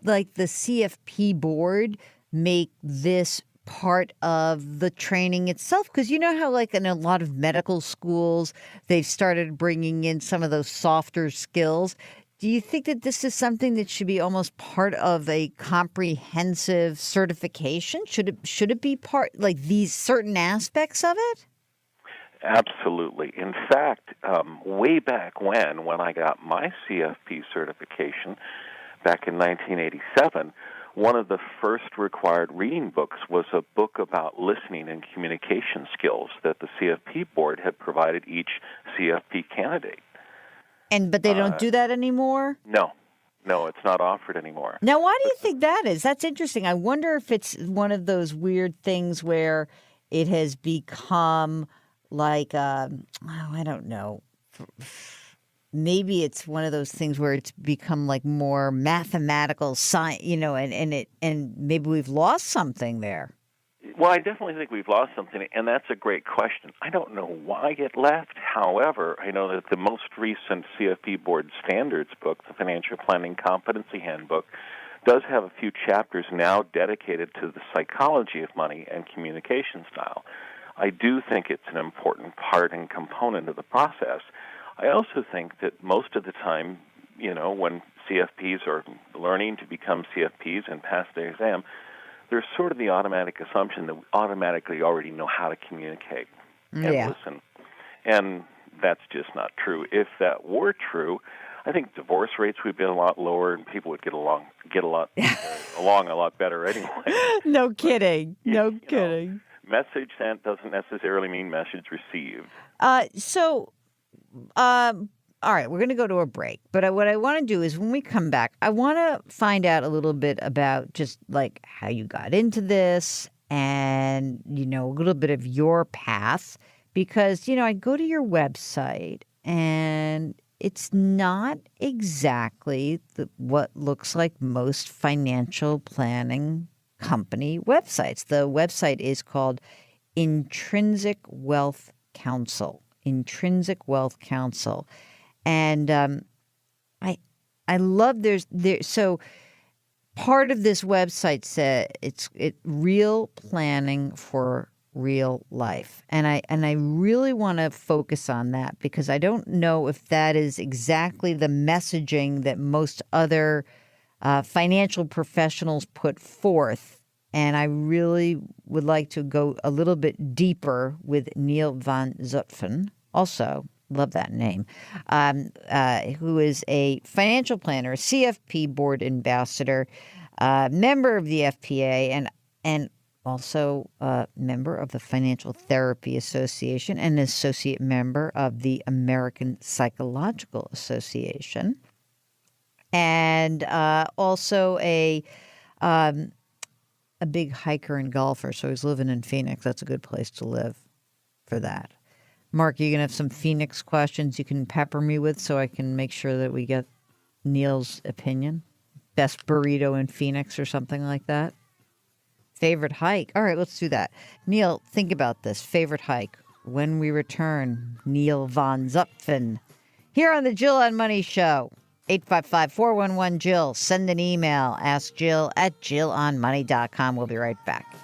B: like the CFP board make this part of the training itself? Because you know how like in a lot of medical schools, they've started bringing in some of those softer skills. Do you think that this is something that should be almost part of a comprehensive certification? Should it be part, like these certain aspects of it?
F: Absolutely. In fact, way back when I got my CFP certification back in 1987, one of the first required reading books was a book about listening and communication skills that the CFP board had provided each CFP candidate.
B: But they don't do that anymore?
F: No, it's not offered anymore.
B: Now, why do you think that is? That's interesting. I wonder if it's one of those weird things where it has become like, I don't know. Maybe it's one of those things where it's become like more mathematical science, and maybe we've lost something there.
F: Well, I definitely think we've lost something, and that's a great question. I don't know why it left. However, I know that the most recent CFP Board Standards book, the Financial Planning Competency Handbook, does have a few chapters now dedicated to the psychology of money and communication style. I do think it's an important part and component of the process. I also think that most of the time, when CFPs are learning to become CFPs and pass their exam, there's sort of the automatic assumption that we automatically already know how to communicate and listen. And that's just not true. If that were true, I think divorce rates would be a lot lower and people would get along a lot better anyway.
B: No kidding. No kidding.
F: Message sent doesn't necessarily mean message received.
B: All right, we're going to go to a break. But what I want to do is when we come back, I want to find out a little bit about just like how you got into this and, a little bit of your path. Because, I go to your website and it's not exactly what looks like most financial planning company websites. The website is called Intrinsic Wealth Counsel. Intrinsic Wealth Counsel. And I love so part of this website says it's real planning for real life. And I really want to focus on that because I don't know if that is exactly the messaging that most other financial professionals put forth. And I really would like to go a little bit deeper with Neal Van Zutphen. Also, love that name, who is a financial planner, CFP Board Ambassador, member of the FPA, and also a member of the Financial Therapy Association and an associate member of the American Psychological Association. and also a big hiker and golfer. So he's living in Phoenix. That's a good place to live for that. Mark, you going to have some Phoenix questions you can pepper me with so I can make sure that we get Neal's opinion? Best burrito in Phoenix or something like that? Favorite hike? All right, let's do that. Neal, think about this. Favorite hike. When we return, Neal Van Zutphen here on the Jill on Money Show. 855-411-JILL. Send an email. Ask Jill at jillonmoney.com. We'll be right back.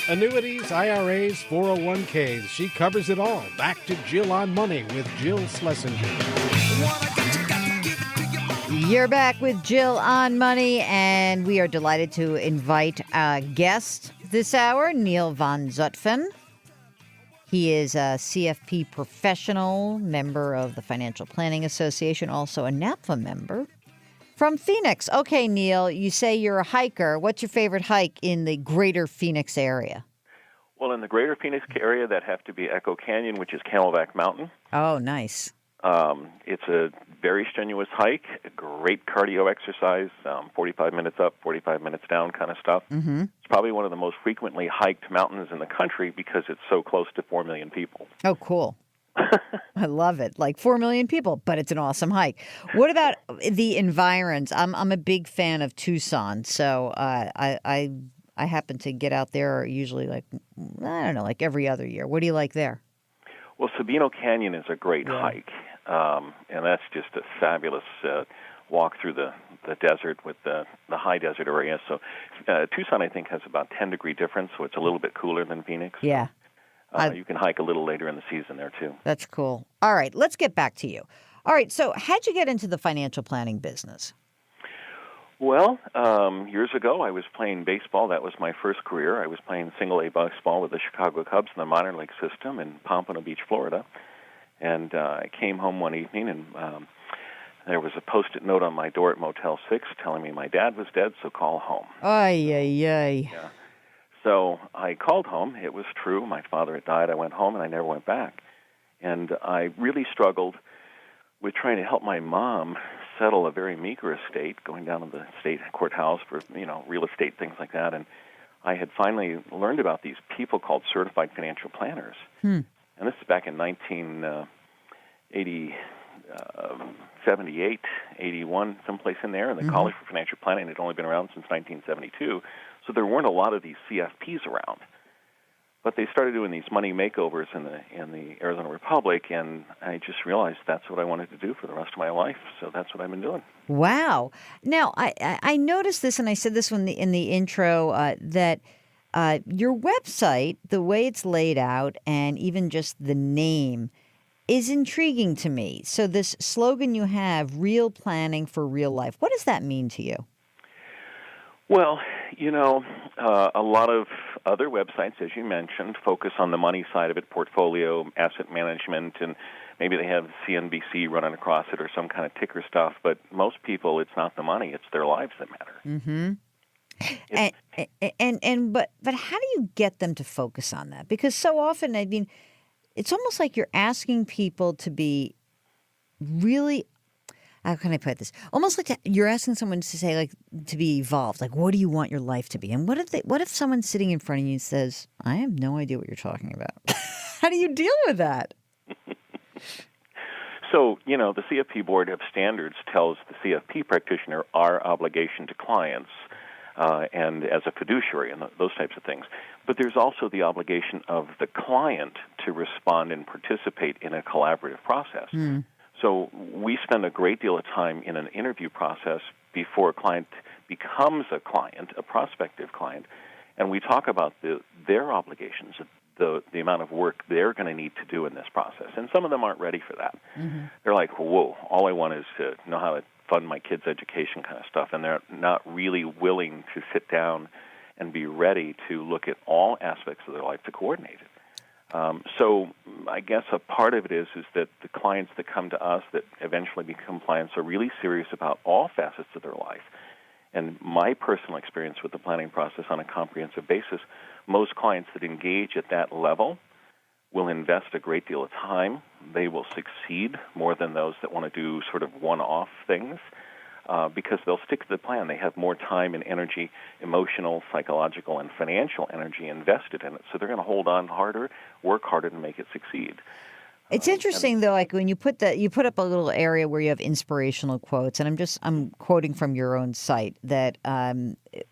A: Annuities, IRAs, 401ks. She covers it all. Back to Jill on Money with Jill Schlesinger.
B: You're back with Jill on Money, and we are delighted to invite a guest this hour, Neal Van Zutphen. He is a CFP professional, member of the Financial Planning Association, also a NAPFA member. From Phoenix. Okay, Neal, you say you're a hiker. What's your favorite hike in the greater Phoenix area?
F: Well, in the greater Phoenix area, that'd have to be Echo Canyon, which is Camelback Mountain.
B: Oh, nice.
F: It's a very strenuous hike, a great cardio exercise, 45 minutes up, 45 minutes down kind of stuff.
B: Mm-hmm.
F: It's probably one of the most frequently hiked mountains in the country because it's so close to 4 million people.
B: Oh, cool. I love it. Like 4 million people, but it's an awesome hike. What about the environs? I'm a big fan of Tucson, so I happen to get out there usually like every other year. What do you like there?
F: Well, Sabino Canyon is a great hike, and that's just a fabulous walk through the desert with the high desert area. So Tucson, I think, has about 10-degree difference, so it's a little bit cooler than Phoenix.
B: Yeah.
F: You can hike a little later in the season there, too.
B: That's cool. All right, let's get back to you. All right, so how'd you get into the financial planning business?
F: Well, years ago, I was playing baseball. That was my first career. I was playing single-A baseball with the Chicago Cubs in the minor league system in Pompano Beach, Florida. And I came home one evening, and there was a Post-it note on my door at Motel 6 telling me my dad was dead, so call home.
B: Ay, ay, ay.
F: Yeah. So I called home. It was true. My father had died. I went home, and I never went back. And I really struggled with trying to help my mom settle a very meager estate, going down to the state courthouse for, real estate, things like that. And I had finally learned about these people called certified financial planners. And this is back in 1978, 81, someplace in there. And the College for Financial Planning had only been around since 1972. So there weren't a lot of these CFPs around. But they started doing these money makeovers in the Arizona Republic, and I just realized that's what I wanted to do for the rest of my life. So that's what I've been doing.
B: Wow. Now, I noticed this, and I said this in the intro, that your website, the way it's laid out, and even just the name, is intriguing to me. So this slogan you have, real planning for real life, what does that mean to you?
F: Well, a lot of other websites, as you mentioned, focus on the money side of it, portfolio, asset management, and maybe they have CNBC running across it or some kind of ticker stuff. But most people, it's not the money; it's their lives that matter.
B: Mm-hmm. But how do you get them to focus on that? Because so often, I mean, it's almost like you're asking people to be really. How can I put this? Almost like you're asking someone to say, like, to be evolved. Like, what do you want your life to be? And what if someone sitting in front of you says, I have no idea what you're talking about? How do you deal with that?
F: So, the CFP Board of Standards tells the CFP practitioner our obligation to clients and as a fiduciary and those types of things. But there's also the obligation of the client to respond and participate in a collaborative process. So we spend a great deal of time in an interview process before a client becomes a client, a prospective client, and we talk about their obligations, the amount of work they're going to need to do in this process. And some of them aren't ready for that. They're like, whoa, all I want is to know how to fund my kids' education kind of stuff, and they're not really willing to sit down and be ready to look at all aspects of their life to coordinate it. So I guess a part of it is that the clients that come to us that eventually become clients are really serious about all facets of their life. And my personal experience with the planning process on a comprehensive basis, most clients that engage at that level will invest a great deal of time. They will succeed more than those that want to do sort of one-off things because they'll stick to the plan. They have more time and energy, emotional, psychological, and financial energy invested in it. So they're going to hold on harder, work harder to make it succeed.
B: It's interesting though, like when you put up a little area where you have inspirational quotes, and I'm quoting from your own site that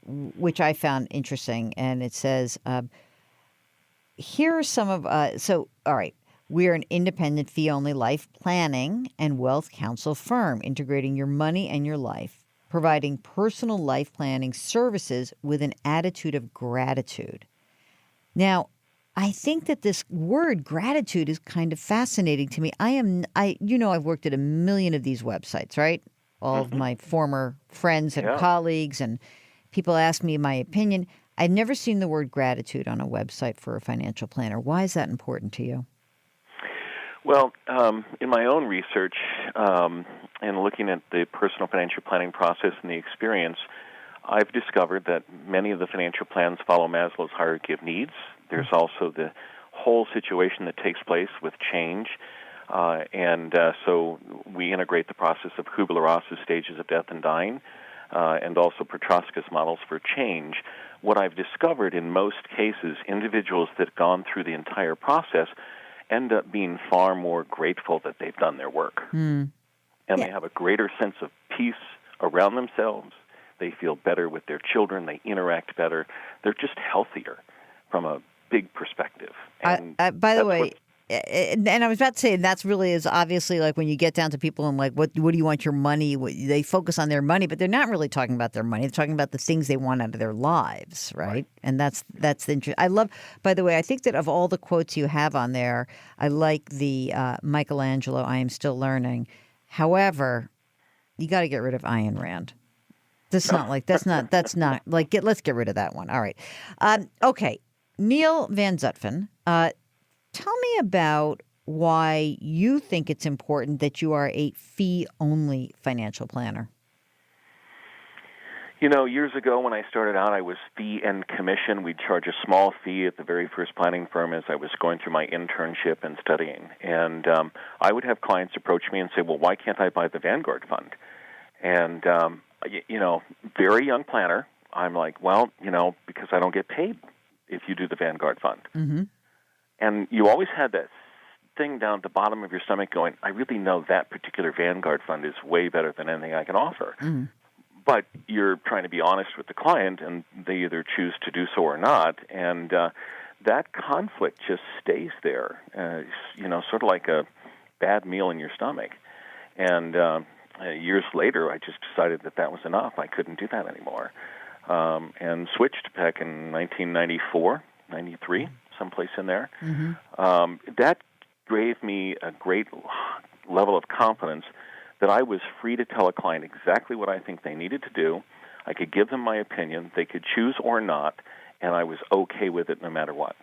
B: which I found interesting, and it says, here are some of all right. We are an independent fee-only life planning and wealth counsel firm, integrating your money and your life, providing personal life planning services with an attitude of gratitude. Now, I think that this word gratitude is kind of fascinating to me. I've worked at a million of these websites, right? All of my former friends and colleagues, and people ask me my opinion. I've never seen the word gratitude on a website for a financial planner. Why is that important to you?
F: Well, in my own research and looking at the personal financial planning process and the experience, I've discovered that many of the financial plans follow Maslow's hierarchy of needs. There's also the whole situation that takes place with change. So we integrate the process of Kubler-Ross's stages of death and dying and also Petroska's models for change. What I've discovered in most cases, individuals that have gone through the entire process end up being far more grateful that they've done their work. And they have a greater sense of peace around themselves. They feel better with their children. They interact better. They're just healthier from a big perspective. And
B: by the way, and I was about to say, that's really is obviously like when you get down to people and like, what do you want your money? They focus on their money, but they're not really talking about their money. They're talking about the things they want out of their lives, right? And that's the interest. I love, by the way, I think that of all the quotes you have on there, I like the Michelangelo, I am still learning. However, you got to get rid of Ayn Rand. Let's get rid of that one. All right. Okay. Neal Van Zutphen, tell me about why you think it's important that you are a fee-only financial planner.
F: You know, years ago when I started out, I was fee and commission. We'd charge a small fee at the very first planning firm as I was going through my internship and studying. And I would have clients approach me and say, well, why can't I buy the Vanguard fund? And, very young planner, I'm like, well, because I don't get paid if you do the Vanguard fund. Mm-hmm. And you always had that thing down at the bottom of your stomach going, I really know that particular Vanguard fund is way better than anything I can offer. Mm. But you're trying to be honest with the client, and they either choose to do so or not. And that conflict just stays there, sort of like a bad meal in your stomach. And years later, I just decided that was enough. I couldn't do that anymore. And switched back in 1994, 93, someplace in there. Mm-hmm. That gave me a great level of confidence that I was free to tell a client exactly what I think they needed to do. I could give them my opinion. They could choose or not, and I was okay with it no matter what.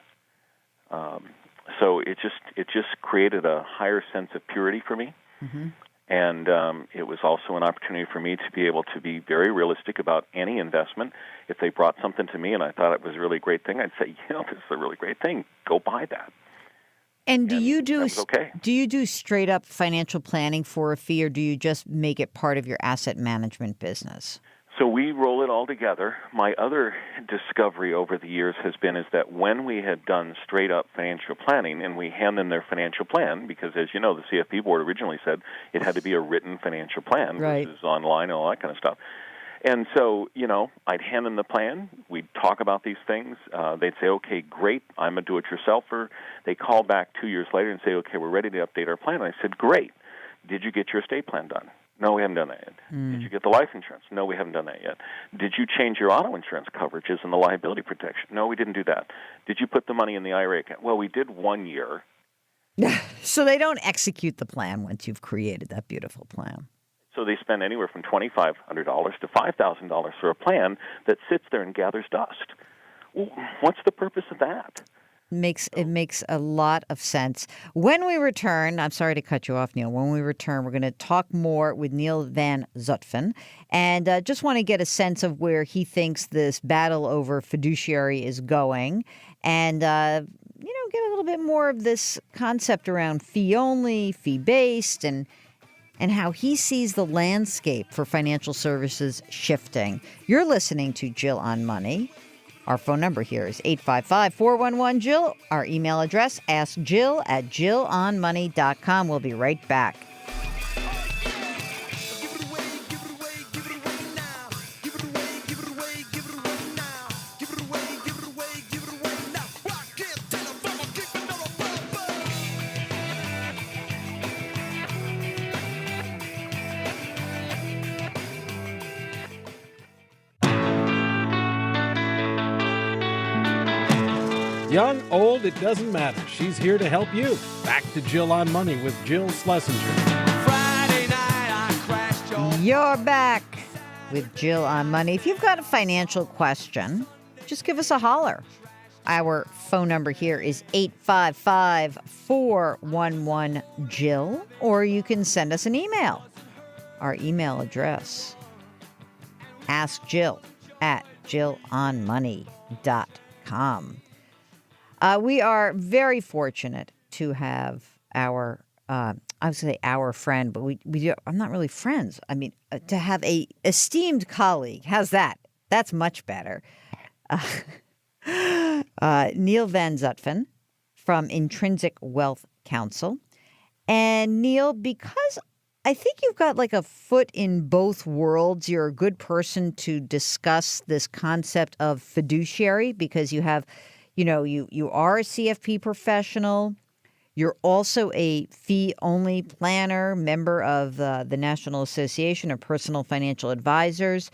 F: So it just created a higher sense of purity for me. Mm-hmm. And it was also an opportunity for me to be able to be very realistic about any investment. If they brought something to me and I thought it was a really great thing, I'd say, this is a really great thing. Go buy that.
B: And do you do straight up financial planning for a fee, or do you just make it part of your asset management business?
F: So we roll it all together. My other discovery over the years is that when we had done straight-up financial planning and we hand them their financial plan, because as you know, the CFP board originally said it had to be a written financial plan versus online and all that kind of stuff. And so, I'd hand them the plan. We'd talk about these things. They'd say, okay, great, I'm a do-it-yourselfer. They call back 2 years later and say, okay, we're ready to update our plan. And I said, great. Did you get your estate plan done? No, we haven't done that yet. Did you get the life insurance? No, we haven't done that yet. Did you change your auto insurance coverages and the liability protection? No, we didn't do that. Did you put the money in the IRA account? Well, we did 1 year.
B: So they don't execute the plan once you've created that beautiful plan.
F: So they spend anywhere from $2,500 to $5,000 for a plan that sits there and gathers dust. what's the purpose of that?
B: It makes a lot of sense. When we return, I'm sorry to cut you off, Neal. When we return, we're going to talk more with Neal Van Zutphen, and just want to get a sense of where he thinks this battle over fiduciary is going, and get a little bit more of this concept around fee only, fee based, and how he sees the landscape for financial services shifting. You're listening to Jill on Money. Our phone number here is 855-411-JILL. Our email address, askjill@jillonmoney.com. We'll be right back.
A: Young, old, it doesn't matter. She's here to help you. Back to Jill on Money with Jill Schlesinger.
G: Friday night I crashed your...
B: You're back with Jill on Money. If you've got a financial question, just give us a holler. Our phone number here is 855-411-JILL, or you can send us an email. Our email address, askjill@jillonmoney.com. We are very fortunate to have our, I would say our friend, but I'm not really friends. I mean, to have a esteemed colleague. How's that? That's much better. Neal Van Zutphen from Intrinsic Wealth Counsel. And Neal, because I think you've got like a foot in both worlds, you're a good person to discuss this concept of fiduciary, because you have, you are a CFP professional. You're also a fee-only planner, member of the National Association of Personal Financial Advisors.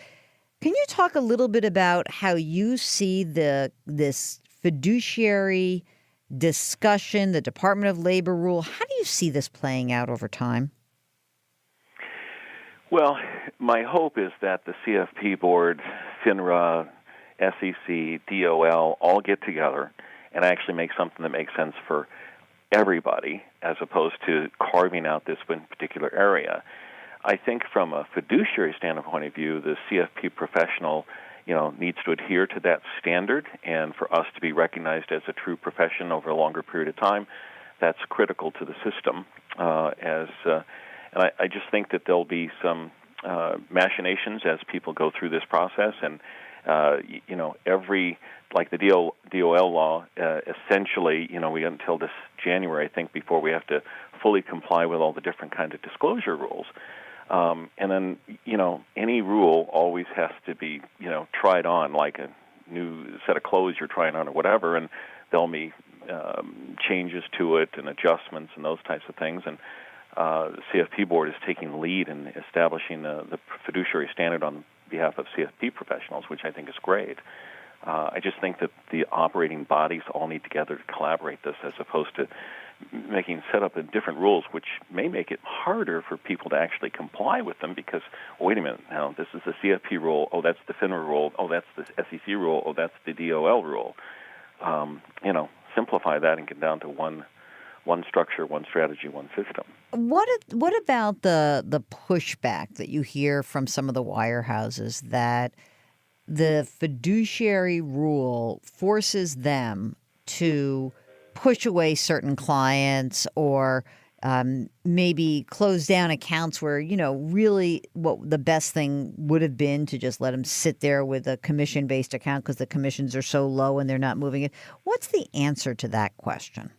B: Can you talk a little bit about how you see this fiduciary discussion, the Department of Labor rule? How do you see this playing out over time?
F: Well, my hope is that the CFP Board, FINRA, SEC, DOL all get together and actually make something that makes sense for everybody, as opposed to carving out this one particular area. I think from a fiduciary standpoint of view, the CFP professional, needs to adhere to that standard, and for us to be recognized as a true profession over a longer period of time, that's critical to the system. And I just think that there'll be some machinations as people go through this process, and like the DOL law, essentially, we got until this January, I think, before we have to fully comply with all the different kinds of disclosure rules. And then, any rule always has to be, tried on like a new set of clothes you're trying on or whatever, and there'll be changes to it and adjustments and those types of things. And the CFP Board is taking the lead in establishing the fiduciary standard on behalf of CFP professionals, which I think is great. I just think that the operating bodies all need together to collaborate this, as opposed to set up different rules, which may make it harder for people to actually comply with them, because, wait a minute, now this is the CFP rule, oh, that's the FINRA rule, oh, that's the SEC rule, oh, that's the DOL rule. Simplify that and get down to one structure, one strategy, one system.
B: What about the pushback that you hear from some of the wirehouses that the fiduciary rule forces them to push away certain clients, or maybe close down accounts where, really what the best thing would have been to just let them sit there with a commission-based account because the commissions are so low and they're not moving it? What's the answer to that question?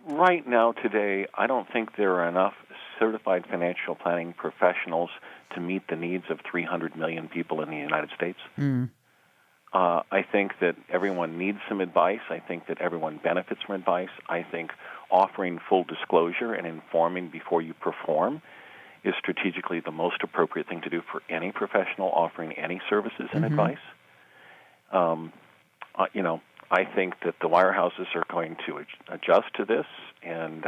F: Right now, today, I don't think there are enough certified financial planning professionals to meet the needs of 300 million people in the United States. I think that everyone needs some advice. I think that everyone benefits from advice. I think offering full disclosure and informing before you perform is strategically the most appropriate thing to do for any professional offering any services and advice. I think that the wirehouses are going to adjust to this, and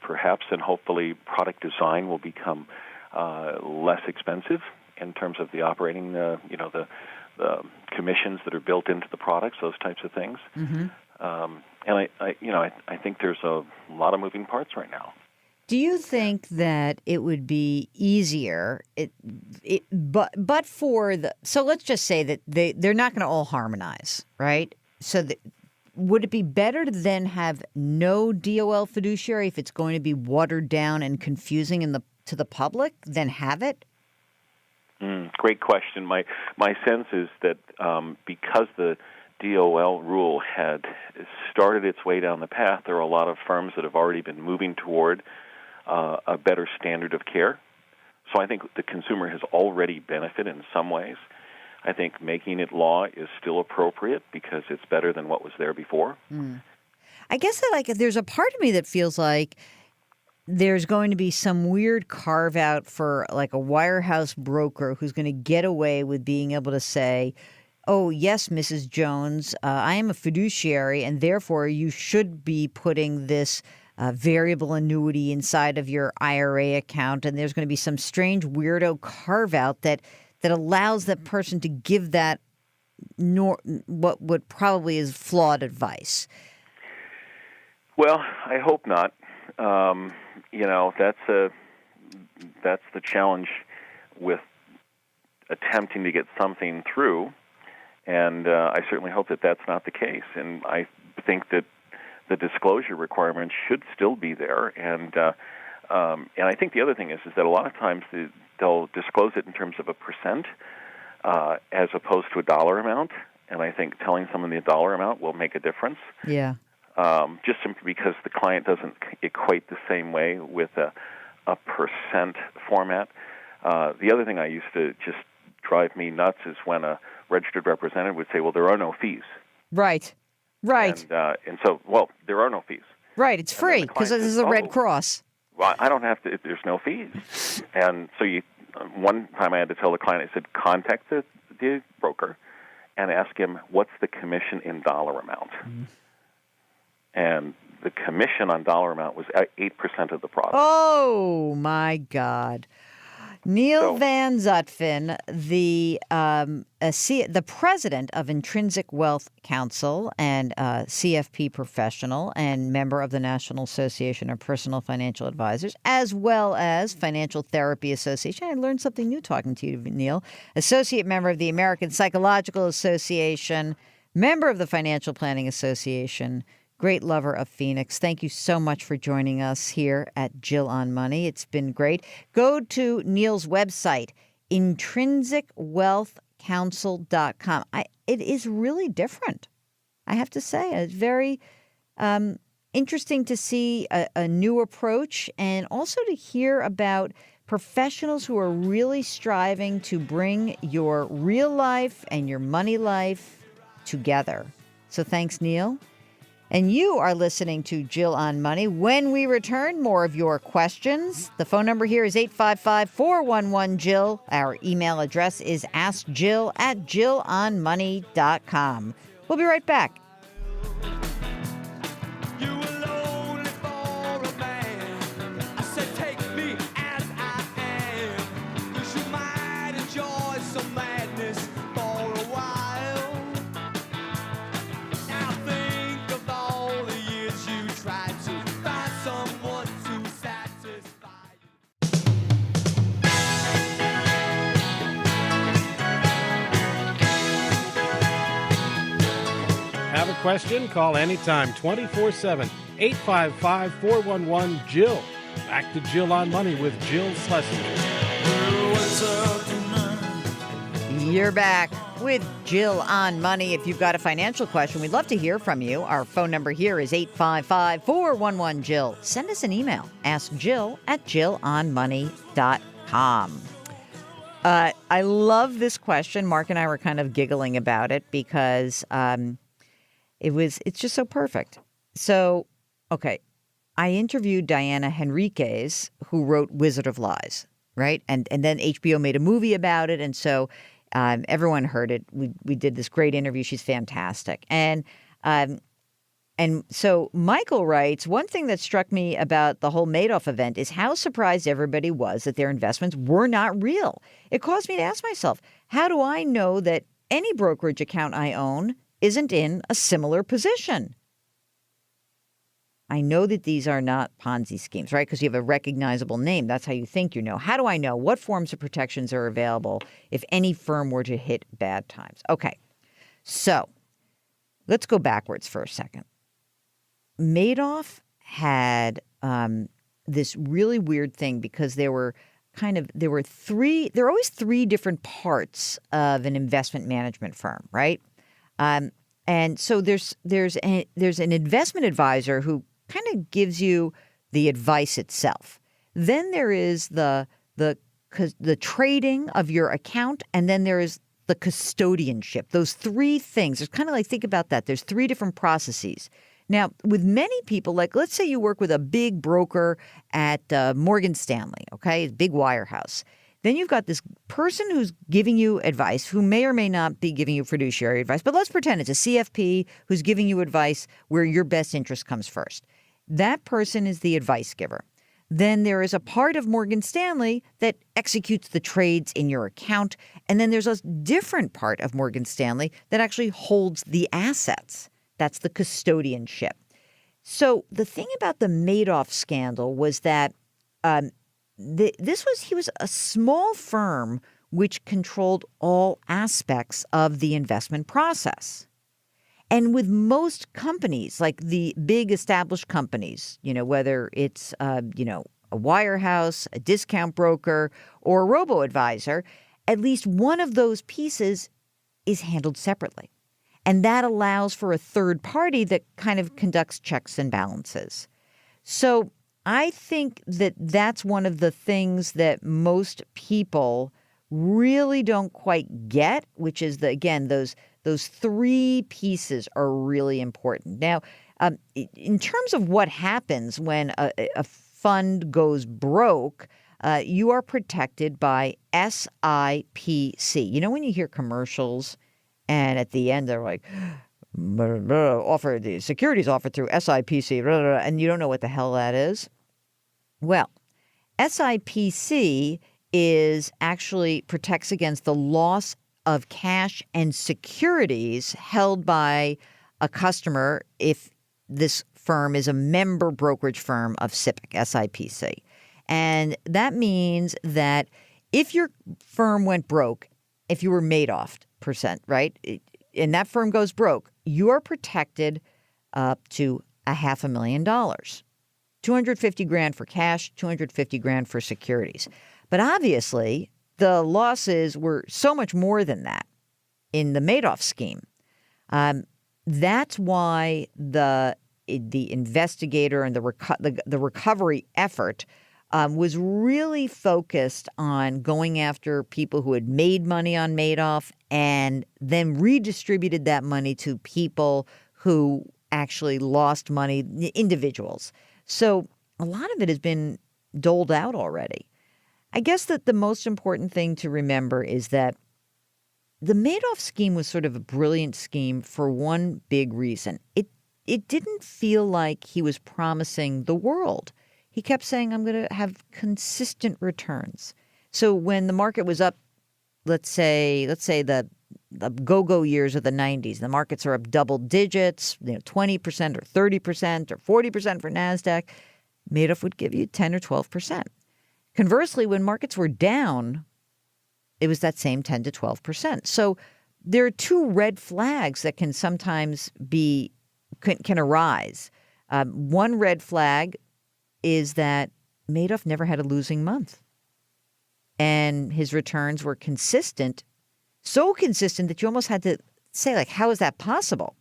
F: perhaps and hopefully product design will become less expensive, in terms of the operating, the commissions that are built into the products, those types of things.
B: Mm-hmm.
F: And I think there's a lot of moving parts right now.
B: Do you think that it would be easier, but for so let's just say that they're not going to all harmonize, right? So would it be better to then have no DOL fiduciary if it's going to be watered down and confusing to the public than have it?
F: Great question. My sense is that because the DOL rule had started its way down the path, there are a lot of firms that have already been moving toward a better standard of care. So I think the consumer has already benefited in some ways. I think making it law is still appropriate because it's better than what was there before.
B: I guess that there's a part of me that feels like there's going to be some weird carve out for like a wirehouse broker who's going to get away with being able to say, oh, yes, Mrs. Jones, I am a fiduciary, and therefore you should be putting this variable annuity inside of your IRA account, and there's going to be some strange weirdo carve-out that allows that person to give that what probably is flawed advice.
F: Well, I hope not. That's the challenge with attempting to get something through, and I certainly hope that that's not the case. And I think that the disclosure requirements should still be there, and I think the other thing is that a lot of times they'll disclose it in terms of a percent as opposed to a dollar amount, and I think telling someone the dollar amount will make a difference.
B: Yeah.
F: Just simply because the client doesn't equate the same way with a percent format. The other thing I used to just drive me nuts is when a registered representative would say, well, there are no fees.
B: Right.
F: And so, well, there are no fees.
B: Right, it's free because this is a Red Cross.
F: Well, I don't have to, there's no fees. And so one time I had to tell the client, I said, contact the broker and ask him, what's the commission in dollar amount? And the commission on dollar amount was 8% of the product.
B: Oh, my God. Neal Van Zutphen, the president of Intrinsic Wealth Counsel and CFP professional and member of the National Association of Personal Financial Advisors, as well as Financial Therapy Association. I learned something new talking to you, Neal. Associate member of the American Psychological Association, member of the Financial Planning Association, great lover of Phoenix. Thank you so much for joining us here at Jill on Money. It's been great. Go to Neal's website, intrinsicwealthcounsel.com. It is really different, I have to say. It's very interesting to see a new approach and also to hear about professionals who are really striving to bring your real life and your money life together. So thanks, Neal. And you are listening to Jill on Money. When we return, more of your questions. The phone number here is 855-411-JILL. Our email address is askjill@jillonmoney.com. We'll be right back.
G: You were lonely for a man. I said, take me as I am. 'Cause you might enjoy some madness for a while. Now think of all the years you tried to find someone to satisfy you.
A: Have a question? Call anytime, 24/7, 855-411-JILL. Back to Jill on Money with Jill Schlesinger.
B: You're back with Jill on Money. If you've got a financial question, we'd love to hear from you. Our phone number here is 855-411-JILL. Send us an email. AskJill@jillonmoney.com. I love this question. Mark and I were kind of giggling about it because it's just so perfect. So, okay, I interviewed Diana Henriquez, who wrote Wizard of Lies, right? And then HBO made a movie about it, and so everyone heard it. We did this great interview. She's fantastic. And And so Michael writes, one thing that struck me about the whole Madoff event is how surprised everybody was that their investments were not real. It caused me to ask myself, how do I know that any brokerage account I own isn't in a similar position? I know that these are not Ponzi schemes, right? Because you have a recognizable name. That's how you think you know. How do I know? What forms of protections are available if any firm were to hit bad times? Okay, so let's go backwards for a second. Madoff had this really weird thing because there were always three different parts of an investment management firm, right? And so there's an investment advisor who kind of gives you the advice itself. Then there is the trading of your account, and then there is the custodianship. Those three things. There's kind of like, think about that. There's three different processes. Now, with many people, like let's say you work with a big broker at Morgan Stanley, okay, big wirehouse. Then you've got this person who's giving you advice who may or may not be giving you fiduciary advice, but let's pretend it's a CFP who's giving you advice where your best interest comes first. That person is the advice giver. Then there is a part of Morgan Stanley that executes the trades in your account. And then there's a different part of Morgan Stanley that actually holds the assets. That's the custodianship. So the thing about the Madoff scandal was that he was a small firm which controlled all aspects of the investment process. And with most companies, like the big established companies, whether it's, a wirehouse, a discount broker, or a robo-advisor, at least one of those pieces is handled separately. And that allows for a third party that kind of conducts checks and balances. So I think that that's one of the things that most people really don't quite get, which is, those three pieces are really important. Now, in terms of what happens when a fund goes broke, you are protected by SIPC. When you hear commercials and at the end they're like, the securities offered through SIPC, and you don't know what the hell that is? Well, SIPC actually protects against the loss of cash and securities held by a customer if this firm is a member brokerage firm of SIPC. And that means that if your firm went broke, if you were Madoff %, right, and that firm goes broke, you are protected up to $500,000. $250,000 for cash, $250,000 for securities. But obviously, the losses were so much more than that in the Madoff scheme. That's why the investigator and the recovery effort was really focused on going after people who had made money on Madoff and then redistributed that money to people who actually lost money, individuals. So a lot of it has been doled out already. I guess that the most important thing to remember is that the Madoff scheme was sort of a brilliant scheme for one big reason. It didn't feel like he was promising the world. He kept saying, I'm going to have consistent returns. So when the market was up, let's say the go-go years of the 90s, the markets are up double digits, 20% or 30% or 40% for NASDAQ, Madoff would give you 10 or 12%. Conversely, when markets were down, it was that same 10 to 12%. So there are two red flags that can sometimes can arise. One red flag is that Madoff never had a losing month. And his returns were consistent, so consistent that you almost had to say, like, how is that possible?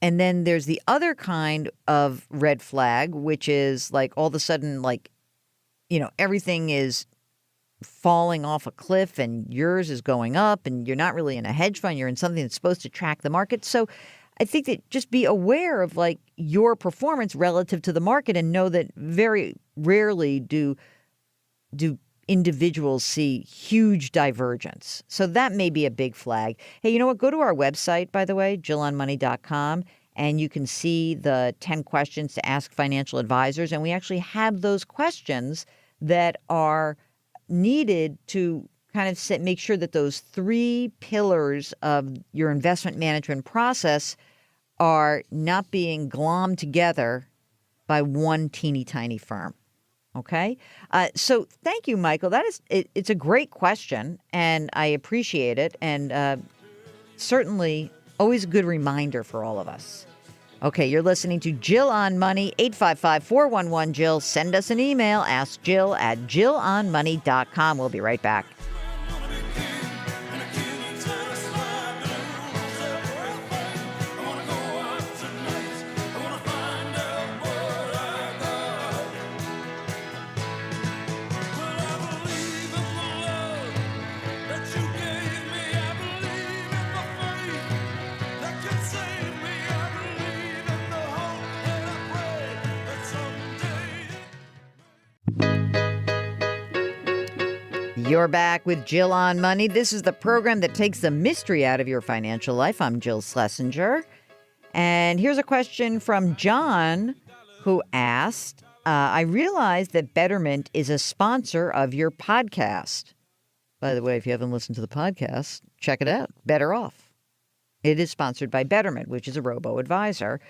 B: And then there's the other kind of red flag, which is like all of a sudden, like, everything is falling off a cliff and yours is going up and you're not really in a hedge fund. You're in something that's supposed to track the market. So I think that just be aware of like your performance relative to the market and know that very rarely do individuals see huge divergence. So that may be a big flag. Hey, you know what? Go to our website, by the way, JillOnMoney.com, and you can see the 10 questions to ask financial advisors. And we actually have those questions that are needed to kind of make sure that those 3 pillars of your investment management process are not being glommed together by one teeny tiny firm. Okay? So thank you, Michael. It's a great question, and I appreciate it, and certainly always a good reminder for all of us. Okay, you're listening to Jill on Money, 855-411-JILL. Send us an email, askjill@jillonmoney.com. We'll be right back. You're back with Jill on Money. This is the program that takes the mystery out of your financial life. I'm Jill Schlesinger. And here's a question from John, who asked, I realize that Betterment is a sponsor of your podcast. By the way, if you haven't listened to the podcast, check it out. Better Off. It is sponsored by Betterment, which is a robo-advisor.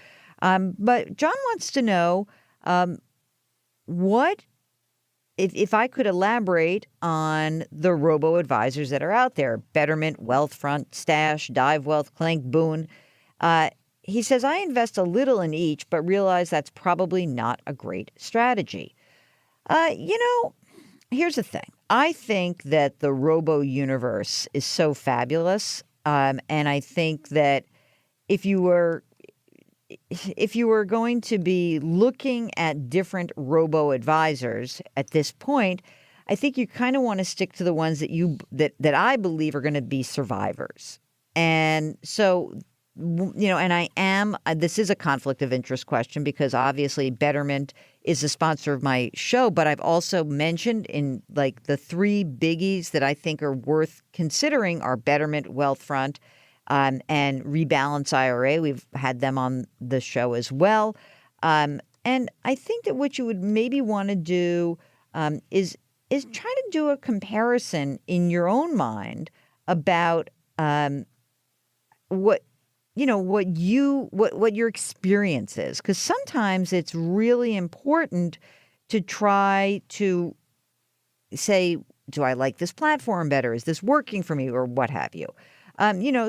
B: But John wants to know what if I could elaborate on the robo-advisors that are out there, Betterment, Wealthfront, Stash, Dive Wealth, Clank, Boone. He says, I invest a little in each, but realize that's probably not a great strategy. Here's the thing. I think that the robo-universe is so fabulous, and I think that if you were going to be looking at different robo-advisors at this point, I think you kind of want to stick to the ones that I believe are going to be survivors. And so, this is a conflict of interest question because obviously Betterment is a sponsor of my show, but I've also mentioned in like the 3 biggies that I think are worth considering are Betterment, Wealthfront, and Rebalance IRA. We've had them on the show as well. And I think that what you would maybe want to do is try to do a comparison in your own mind about what your experience is. Because sometimes it's really important to try to say, do I like this platform better? Is this working for me, or what have you?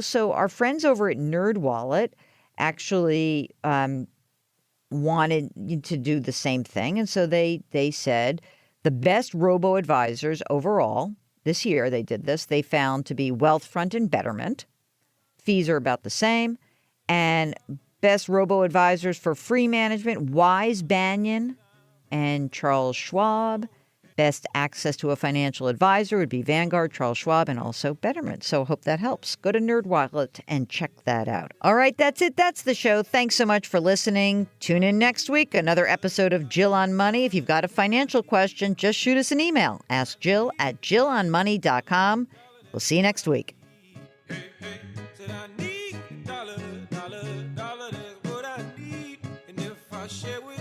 B: So our friends over at NerdWallet actually wanted to do the same thing. And so they said the best robo-advisors overall this year, they did this, they found to be Wealthfront and Betterment. Fees are about the same. And best robo-advisors for free management, Wise Banyan and Charles Schwab. Best access to a financial advisor would be Vanguard, Charles Schwab, and also Betterment. So hope that helps. Go to NerdWallet and check that out. All right, that's it. That's the show. Thanks so much for listening. Tune in next week, another episode of Jill on Money. If you've got a financial question, just shoot us an email. Ask Jill@jillonmoney.com. We'll see you next week.
G: Hey, said I need $1, $1, $1, that's what I need. And if I share with